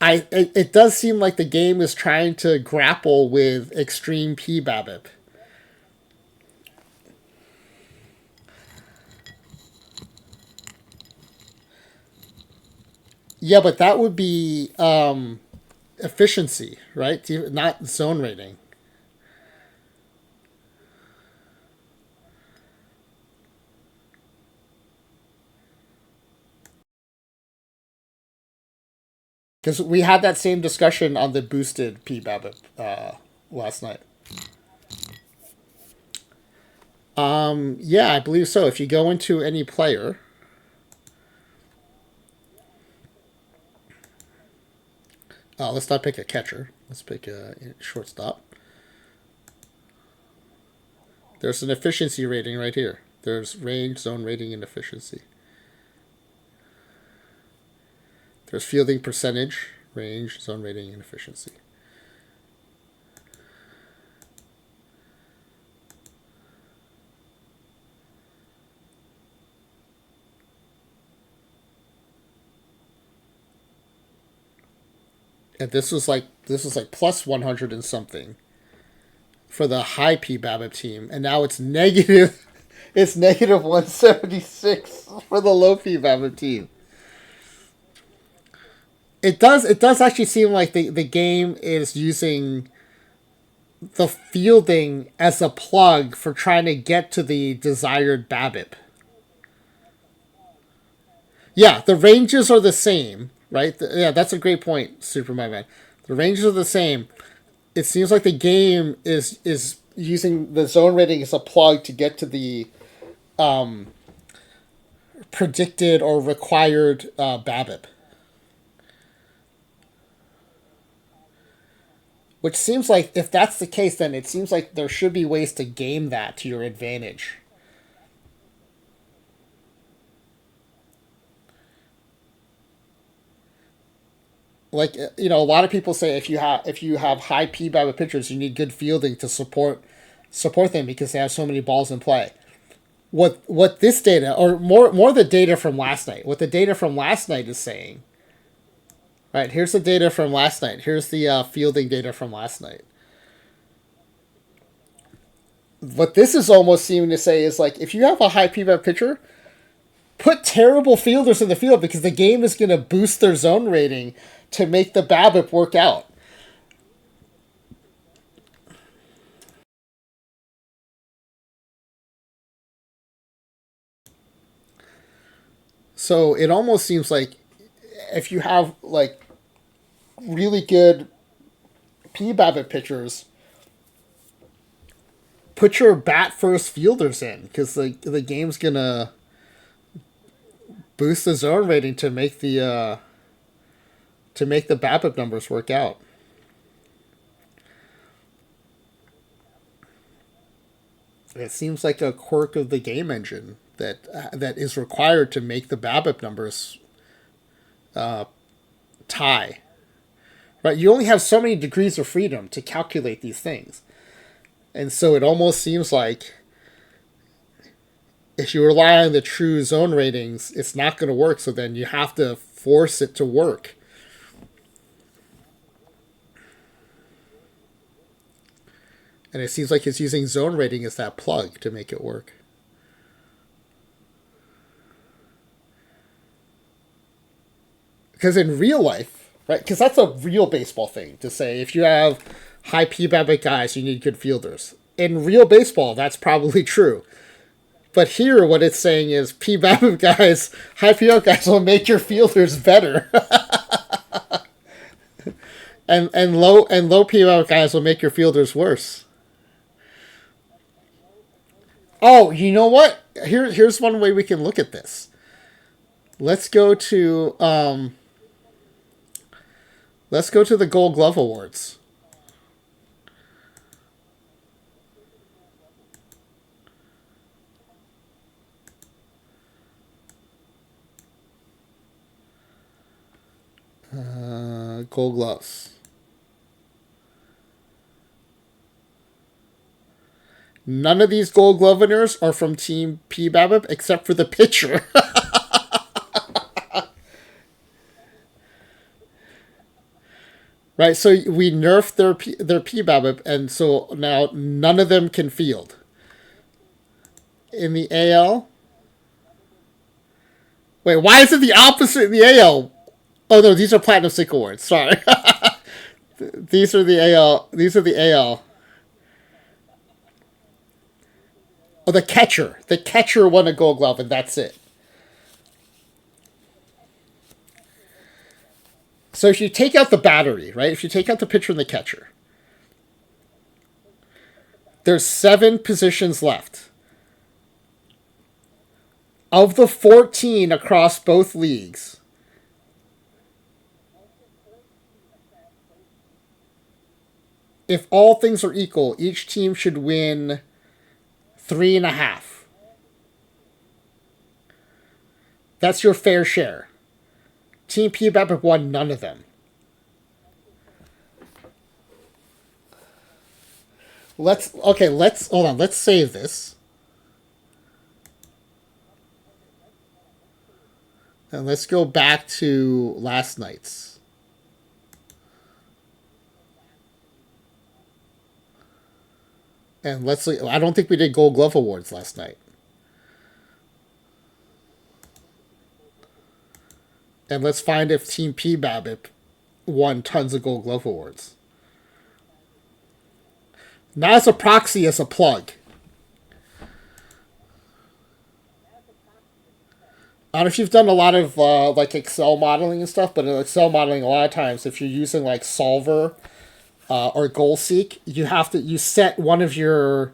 It does seem like the game is trying to grapple with extreme P BABIP. Yeah, but that would be efficiency, right? Not zone rating. Because we had that same discussion on the boosted P BABIP last night. Yeah, I believe so. If you go into any player, let's not pick a catcher. Let's pick a shortstop. There's an efficiency rating right here. There's range, zone rating, and efficiency. There's fielding percentage, range, zone rating, and efficiency. And this was like plus 100 and something for the high P BABIP team, and now it's negative. It's negative 176 for the low P BABIP team. It does actually seem like the game is using the fielding as a plug for trying to get to the desired BABIP. Yeah, the ranges are the same, right? Yeah, that's a great point, Superman Man. The ranges are the same. It seems like the game is using the zone rating as a plug to get to the predicted or required BABIP. Which seems like, if that's the case, then it seems like there should be ways to game that to your advantage. Like, a lot of people say if you have high P BABIP pitchers, you need good fielding to support them because they have so many balls in play. What this data, or more the data from last night, what the data from last night is saying. Right, here's the data from last night. Here's the fielding data from last night. What this is almost seeming to say is, like, if you have a high P BABIP pitcher, put terrible fielders in the field because the game is going to boost their zone rating to make the BABIP work out. So it almost seems like if you have, like, really good P BABIP pitchers, put your bat first fielders in because the game's gonna boost the zone rating to make the to make the BABIP numbers work out. It seems like a quirk of the game engine that is required to make the BABIP numbers tie. Right? You only have so many degrees of freedom to calculate these things. And so it almost seems like if you rely on the true zone ratings, it's not going to work. So then you have to force it to work. And it seems like it's using zone rating as that plug to make it work. Because in real life, right? Because that's a real baseball thing to say. If you have high PBABIP guys, you need good fielders. In real baseball, that's probably true. But here, what it's saying is PBABIP guys, high PBABIP guys will make your fielders better. and low PBABIP guys will make your fielders worse. Oh, you know what? Here's one way we can look at this. Let's go to the Gold Glove Awards. Gold Gloves. None of these Gold Glove winners are from Team PBABIP except for the pitcher. Right, so we nerfed their PBABIP, and so now none of them can field. In the AL? Wait, why is it the opposite in the AL? Oh no, these are Platinum Sync Awards. Sorry. These are the AL. These are the AL. Oh, the catcher. The catcher won a Gold Glove, and that's it. So if you take out the battery, right? If you take out the pitcher and the catcher, there's 7 positions left. Of the 14 across both leagues, if all things are equal, each team should win 3.5. That's your fair share. Team PBABIP won none of them. Let's hold on. Let's save this. And let's go back to last night's. And let's see. I don't think we did Gold Glove Awards last night. And let's find if Team PBABIP won tons of Gold Glove Awards. Not as a proxy, as a plug. I don't know if you've done a lot of like Excel modeling and stuff, but in Excel modeling, a lot of times, if you're using like Solver or GoalSeek, you set one of your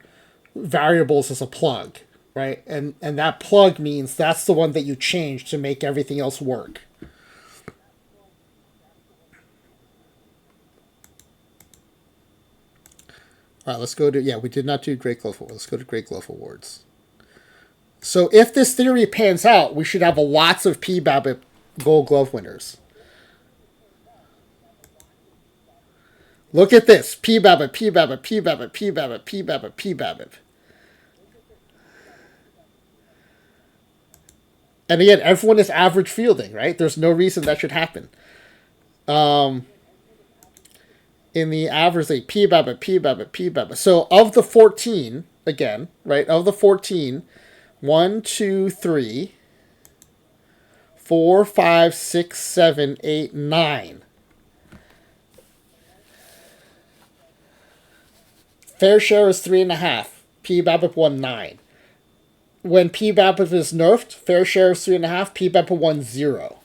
variables as a plug, right? And that plug means that's the one that you change to make everything else work. All right, let's go to, we did not do Great Glove Awards. Let's go to Great Glove Awards. So if this theory pans out, we should have lots of PBABIP Gold Glove winners. Look at this. PBABIP, PBABIP, PBABIP, PBABIP, PBABIP, PBABIP. And again, everyone is average fielding, right? There's no reason that should happen. In the average, like PBABIP, PBABIP, PBABIP. So of the 14, again, right? Of the 14, 1, 2, 3, 4, 5, 6, 7, 8, 9. Fair share is 3.5. PBABIP won 9. When PBABIP is nerfed, fair share is 3.5. PBABIP won 0.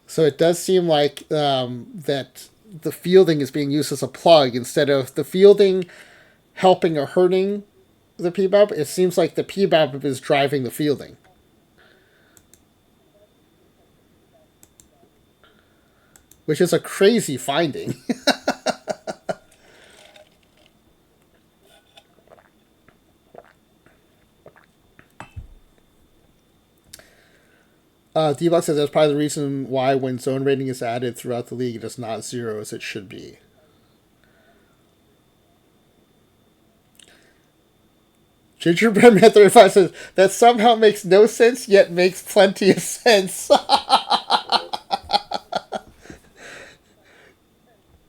So it does seem like that the fielding is being used as a plug instead of the fielding helping or hurting the PBABIP. It seems like the PBABIP is driving the fielding. which is a crazy finding. D-Block says that's probably the reason why when zone rating is added throughout the league, it is not 0 as it should be. Gingerbread Man 35 says that somehow makes no sense, yet makes plenty of sense.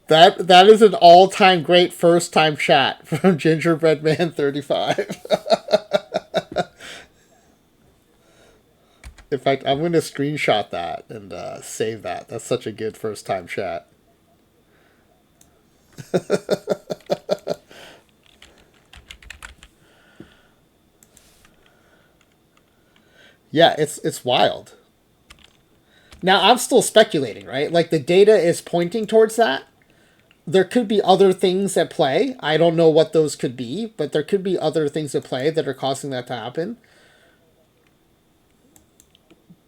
That is an all-time great first-time chat from Gingerbread Man 35. In fact, I'm going to screenshot that and save that. That's such a good first-time chat. Yeah, it's wild. Now, I'm still speculating, right? Like, the data is pointing towards that. There could be other things at play. I don't know what those could be, but there could be other things at play that are causing that to happen.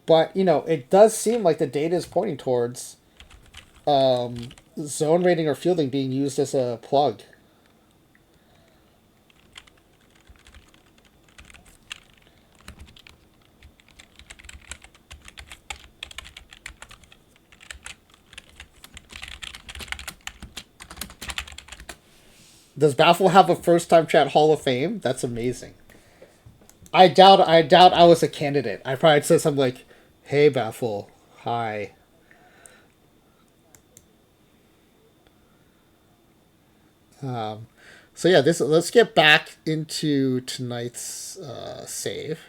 But, it does seem like the data is pointing towards zone rating or fielding being used as a plug. Does Baffle have a first-time chat Hall of Fame? That's amazing. I doubt I was a candidate. I probably said something like, "Hey Baffle, hi." So yeah, let's get back into tonight's save.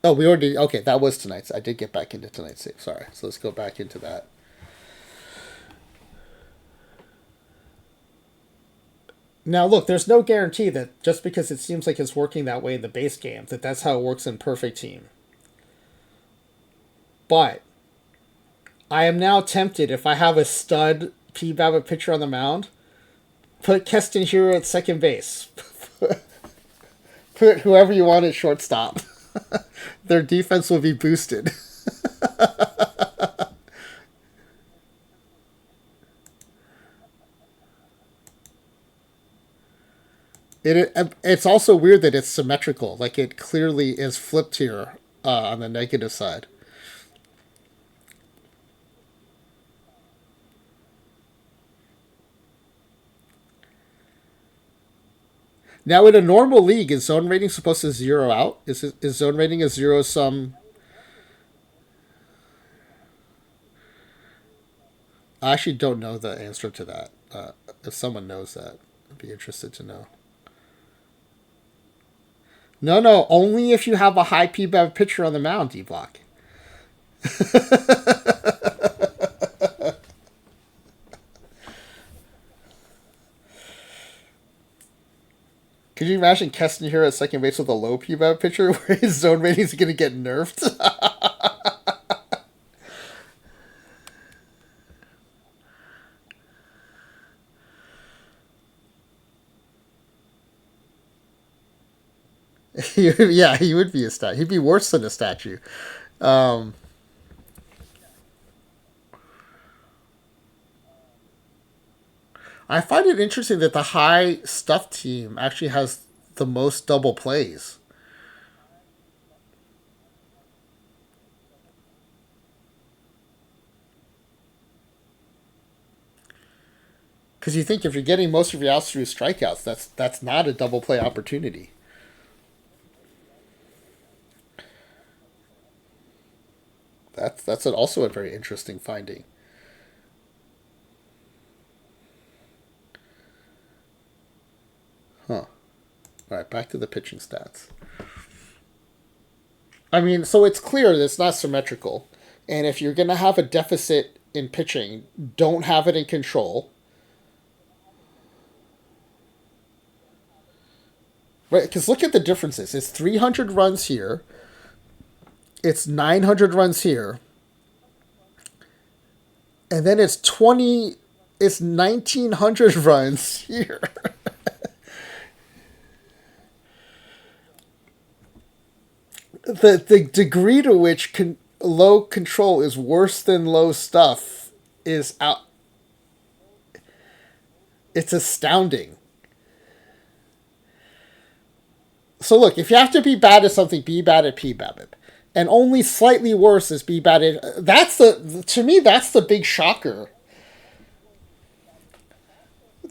Oh, we already okay. That was tonight's. I did get back into tonight's save. Sorry. So let's go back into that. Now, look, there's no guarantee that just because it seems like it's working that way in the base game, that that's how it works in Perfect Team. But I am now tempted, if I have a stud P-Babbitt pitcher on the mound, put Keston Hero at second base. Put whoever you want at shortstop. Their defense will be boosted. It's also weird that it's symmetrical. Like, it clearly is flipped here on the negative side. Now, in a normal league, is zone rating supposed to zero out? Is zone rating a zero sum? I actually don't know the answer to that. If someone knows that, I'd be interested to know. No, only if you have a high PBAV pitcher on the mound, D-Block. Could you imagine Keston here at second base with a low PBAV pitcher where his zone rating is going to get nerfed? Yeah, he would be a statue. He'd be worse than a statue. I find it interesting that the high stuff team actually has the most double plays. Because you think if you're getting most of your outs through strikeouts, that's not a double play opportunity. That's also a very interesting finding. Huh. All right, back to the pitching stats. I mean, so it's clear that it's not symmetrical. And if you're going to have a deficit in pitching, don't have it in control. Right, because look at the differences. It's 300 runs here. It's 900 runs here. And then it's 1900 runs here. the degree to which low control is worse than low stuff is out. It's astounding. So look, if you have to be bad at something, be bad at PBABIP. And only slightly worse is be bad at. That's to me, that's the big shocker.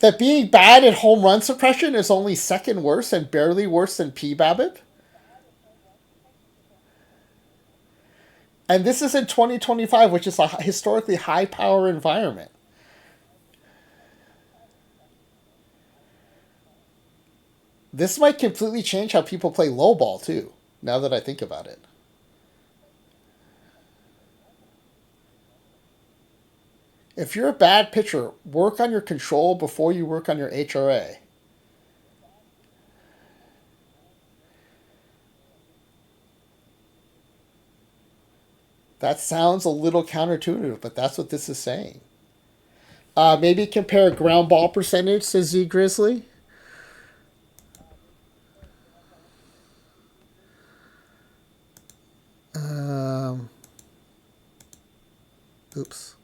That being bad at home run suppression is only second worse and barely worse than PBABIP. And this is in 2025, which is a historically high power environment. This might completely change how people play low ball, too, now that I think about it. If you're a bad pitcher, work on your control before you work on your HRA. That sounds a little counterintuitive, but that's what this is saying. Maybe compare ground ball percentage to Z Grizzly. Oops.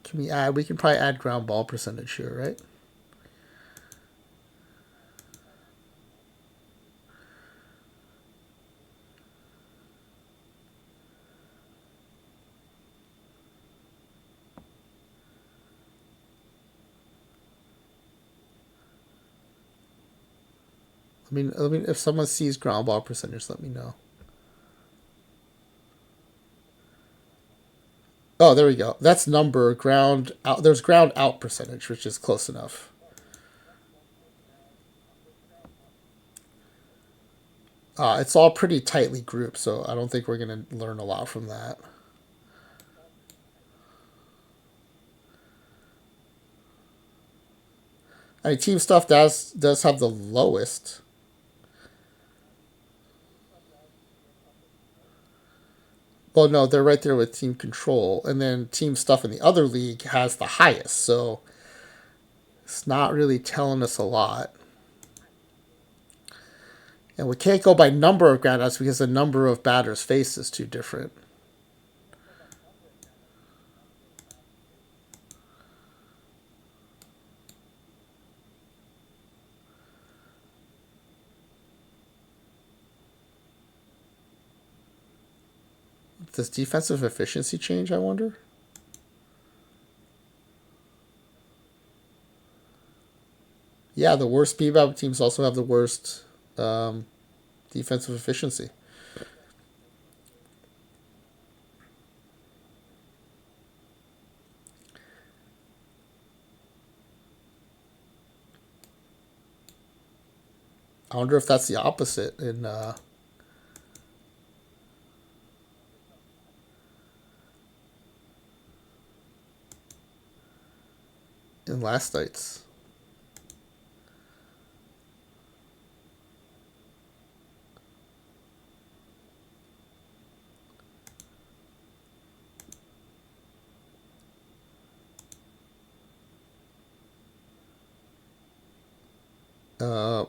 Can we add? We can probably add ground ball percentage here, right? I mean, if someone sees ground ball percentage, let me know. Oh, there we go. That's number ground out. There's ground out percentage, which is close enough. It's all pretty tightly grouped, so I don't think we're going to learn a lot from that. I mean, team stuff does have the lowest. Well, no, they're right there with team control, and then team stuff in the other league has the highest. So it's not really telling us a lot. And we can't go by number of groundouts because the number of batters faced is too different. Does defensive efficiency change, I wonder? Yeah, the worst PBAB teams also have the worst defensive efficiency. I wonder if that's the opposite in last night's.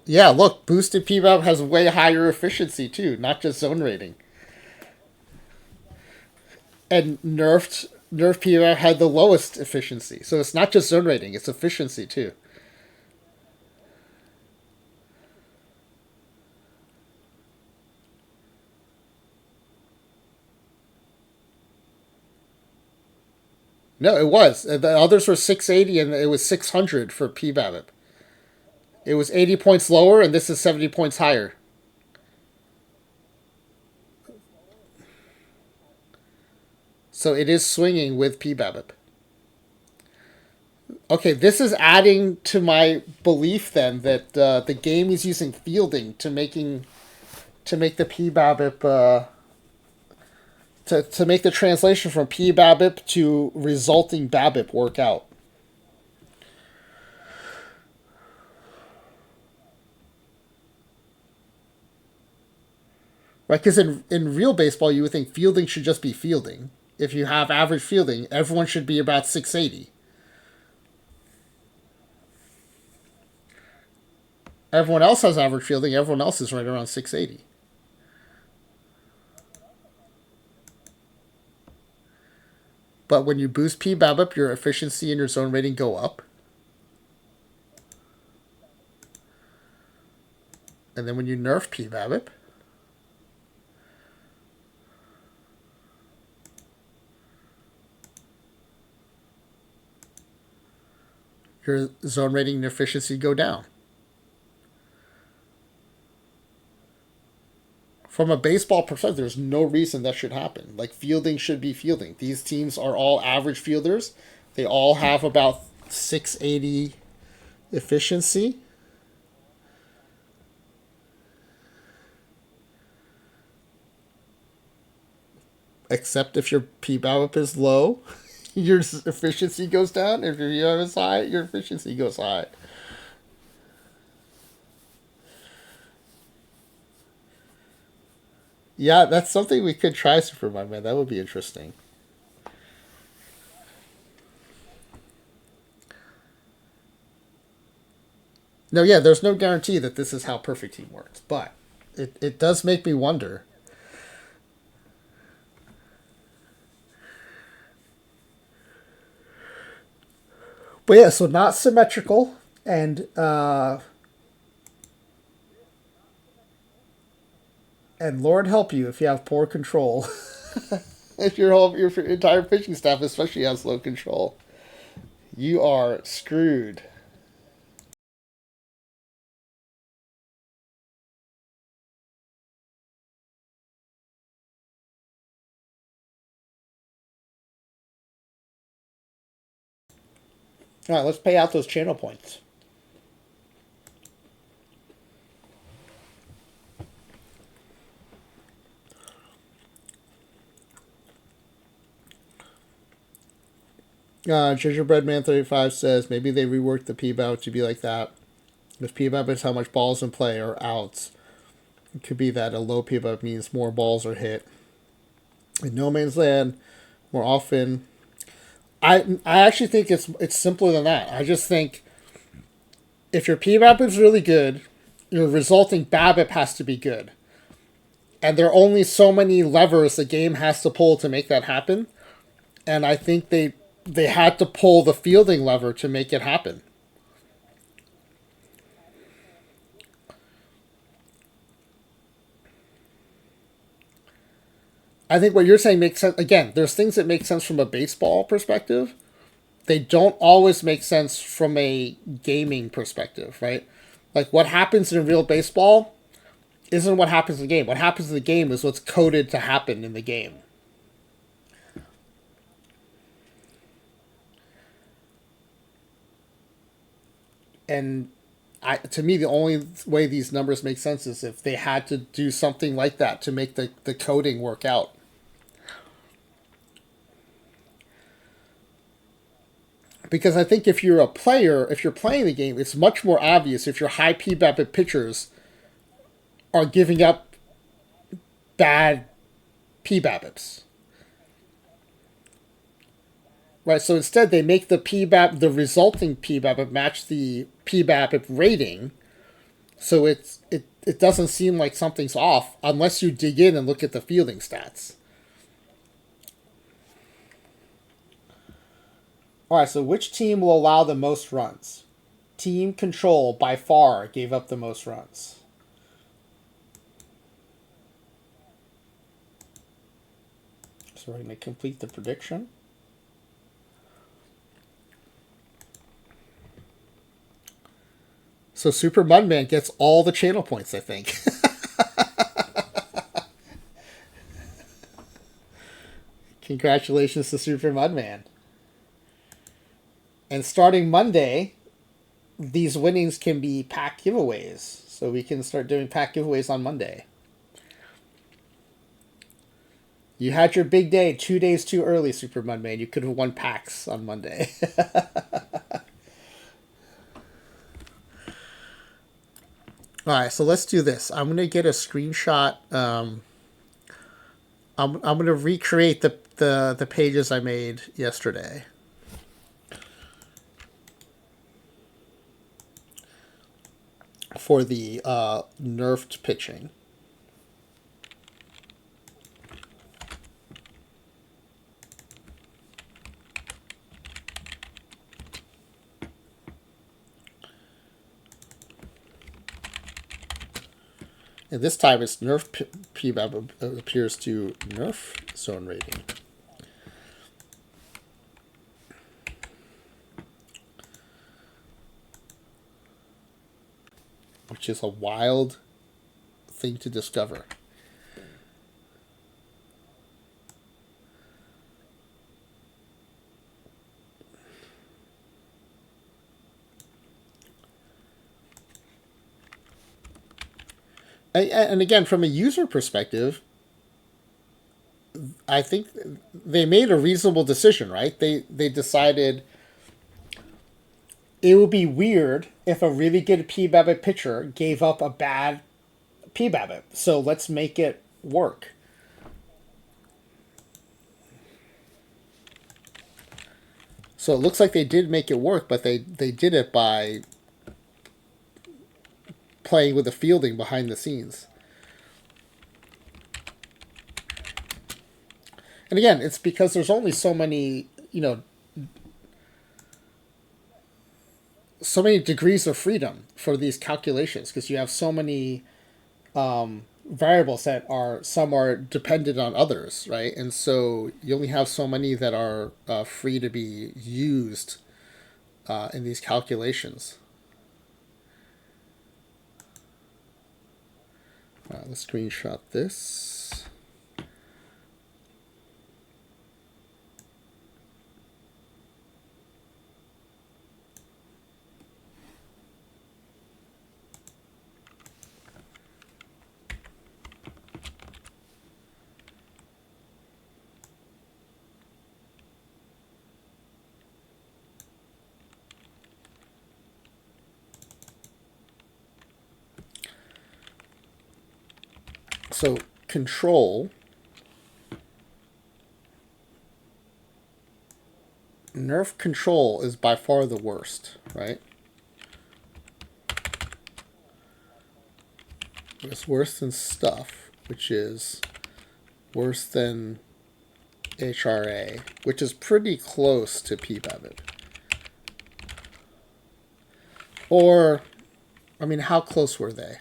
Yeah, look, boosted PBAB has way higher efficiency too, not just zone rating. And nerf PBAB had the lowest efficiency, so it's not just zone rating; it's efficiency too. No, it was. The others were 680 and it was 600 for PBAB. It was 80 points lower, and this is 70 points higher. So it is swinging with PBAB. Okay, this is adding to my belief then that the game is using fielding to make the PBAB to make the translation from PBAB to resulting BABIP work out. Right, because in real baseball, you would think fielding should just be fielding. If you have average fielding, everyone should be about 680. Everyone else has average fielding, everyone else is right around 680. But when you boost PBAB, your efficiency and your zone rating go up. And then when you nerf PBAB, your zone rating and efficiency go down. From a baseball perspective, there's no reason that should happen. Like, fielding should be fielding. These teams are all average fielders. They all have about 680 efficiency. Except if your PBAB is low, your efficiency goes down. If your PBAB is high, your efficiency goes high. Yeah, that's something we could try, Superman, man. That would be interesting. No, yeah, there's no guarantee that this is how Perfect Team works, but it does make me wonder. But yeah, so not symmetrical, and Lord help you if you have poor control. If your entire pitching staff especially has low control, you are screwed. All right, let's pay out those channel points. Gingerbreadman35 says maybe they reworked the PBAB to be like that. If PBAB is how much balls in play or outs, it could be that a low PBAB means more balls are hit. In No Man's Land, more often, I actually think it's simpler than that. I just think if your PBAB is really good, your resulting BABIP has to be good. And there are only so many levers the game has to pull to make that happen. And I think they had to pull the fielding lever to make it happen. I think what you're saying makes sense. Again, there's things that make sense from a baseball perspective. They don't always make sense from a gaming perspective, right? Like, what happens in real baseball isn't what happens in the game. What happens in the game is what's coded to happen in the game. And to me, the only way these numbers make sense is if they had to do something like that to make the coding work out. Because I think if you're a player, if you're playing the game, it's much more obvious if your high PBAP pitchers are giving up bad PBAPs. Right, so instead they make the PBAP, the resulting PBAP match the PBAP rating, so it doesn't seem like something's off unless you dig in and look at the fielding stats. All right, so which team will allow the most runs? Team Control by far gave up the most runs. So we're going to complete the prediction. So Super Mudman gets all the channel points, I think. Congratulations to Super Mudman. And starting Monday, these winnings can be pack giveaways. So we can start doing pack giveaways on Monday. You had your big day 2 days too early, Super Mudman. You could have won packs on Monday. All right, so let's do this. I'm gonna get a screenshot. I'm gonna recreate the pages I made yesterday. For the nerfed pitching. And this time it's nerf PBAB appears to nerf zone rating. Which is a wild thing to discover. And again, from a user perspective, I think they made a reasonable decision, right? They decided it would be weird if a really good PBAB pitcher gave up a bad PBAB. So let's make it work. So it looks like they did make it work, but they did it by playing with the fielding behind the scenes. And again, it's because there's only so many, so many degrees of freedom for these calculations, because you have so many variables that some are dependent on others, right? And so you only have so many that are free to be used in these calculations. Let's screenshot this. So control, nerf control is by far the worst, right? It's worse than stuff, which is worse than HRA, which is pretty close to PBAB. Or, I mean, how close were they?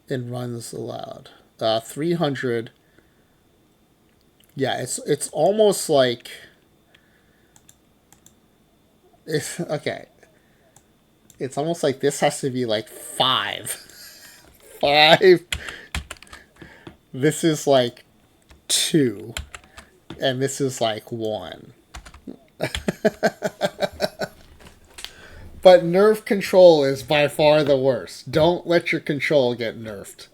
In runs allowed, 300. Yeah, it's almost like it's okay. It's almost like this has to be like 5. 5. This is like 2, and this is like 1. But nerf control is by far the worst. Don't let your control get nerfed.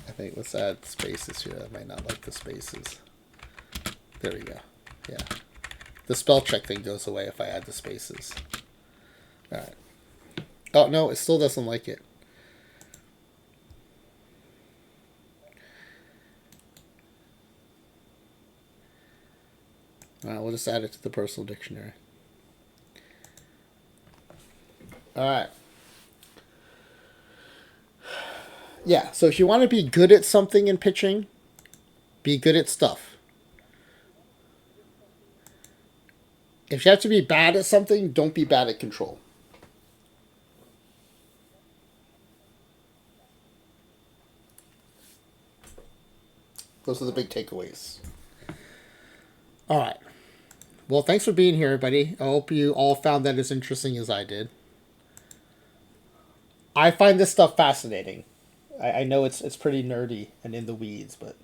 I think let's add spaces here. I might not like the spaces. There we go. Yeah. The spell check thing goes away if I add the spaces. Alright. Oh, no, it still doesn't like it. We'll just add it to the personal dictionary. Alright. Yeah, so if you want to be good at something in pitching, be good at stuff. If you have to be bad at something, don't be bad at control. Those are the big takeaways. All right. Well, thanks for being here, everybody. I hope you all found that as interesting as I did. I find this stuff fascinating. I know it's pretty nerdy and in the weeds, but...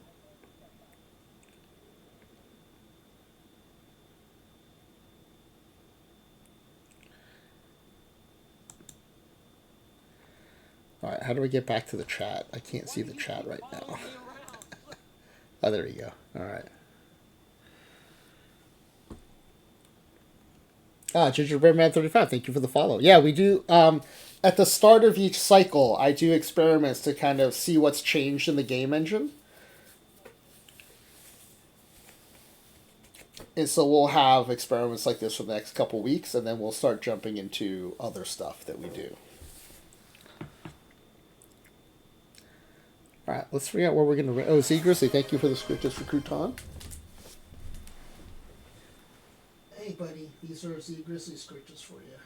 Alright, how do we get back to the chat? I can't see the chat right now. Oh, there we go. Alright. Gingerbreadman35, thank you for the follow. Yeah, we do, at the start of each cycle, I do experiments to kind of see what's changed in the game engine. And so we'll have experiments like this for the next couple weeks, and then we'll start jumping into other stuff that we do. All right, let's figure out where we're going to... Oh, Z Grizzly, thank you for the scriptus for Crouton. deserves the grizzly scratches for you.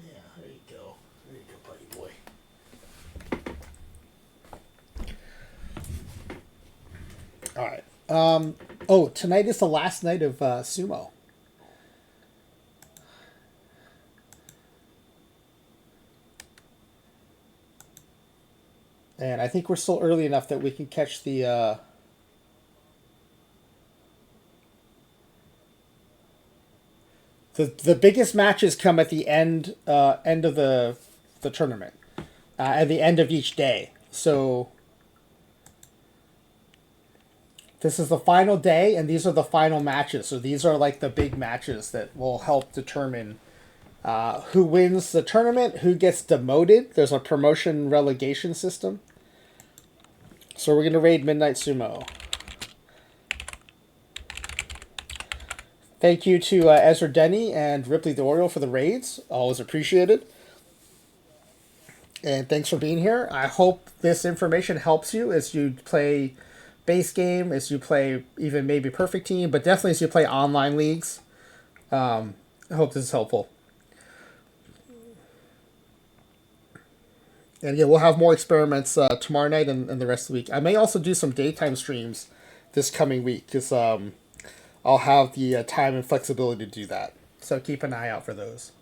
Yeah, there you go. There you go, buddy boy. All right. Oh, tonight is the last night of sumo. And I think we're still early enough that we can catch the biggest matches come at the end of the tournament, at the end of each day. So this is the final day, and these are the final matches. So these are like the big matches that will help determine who wins the tournament, who gets demoted. There's a promotion relegation system. So we're gonna raid Midnight Sumo. Thank you to Ezra Denny and Ripley the Oriole for the raids. Always appreciated. And thanks for being here. I hope this information helps you as you play base game, as you play even maybe Perfect Team, but definitely as you play online leagues. I hope this is helpful. And yeah, we'll have more experiments tomorrow night and the rest of the week. I may also do some daytime streams this coming week because I'll have the time and flexibility to do that. So keep an eye out for those.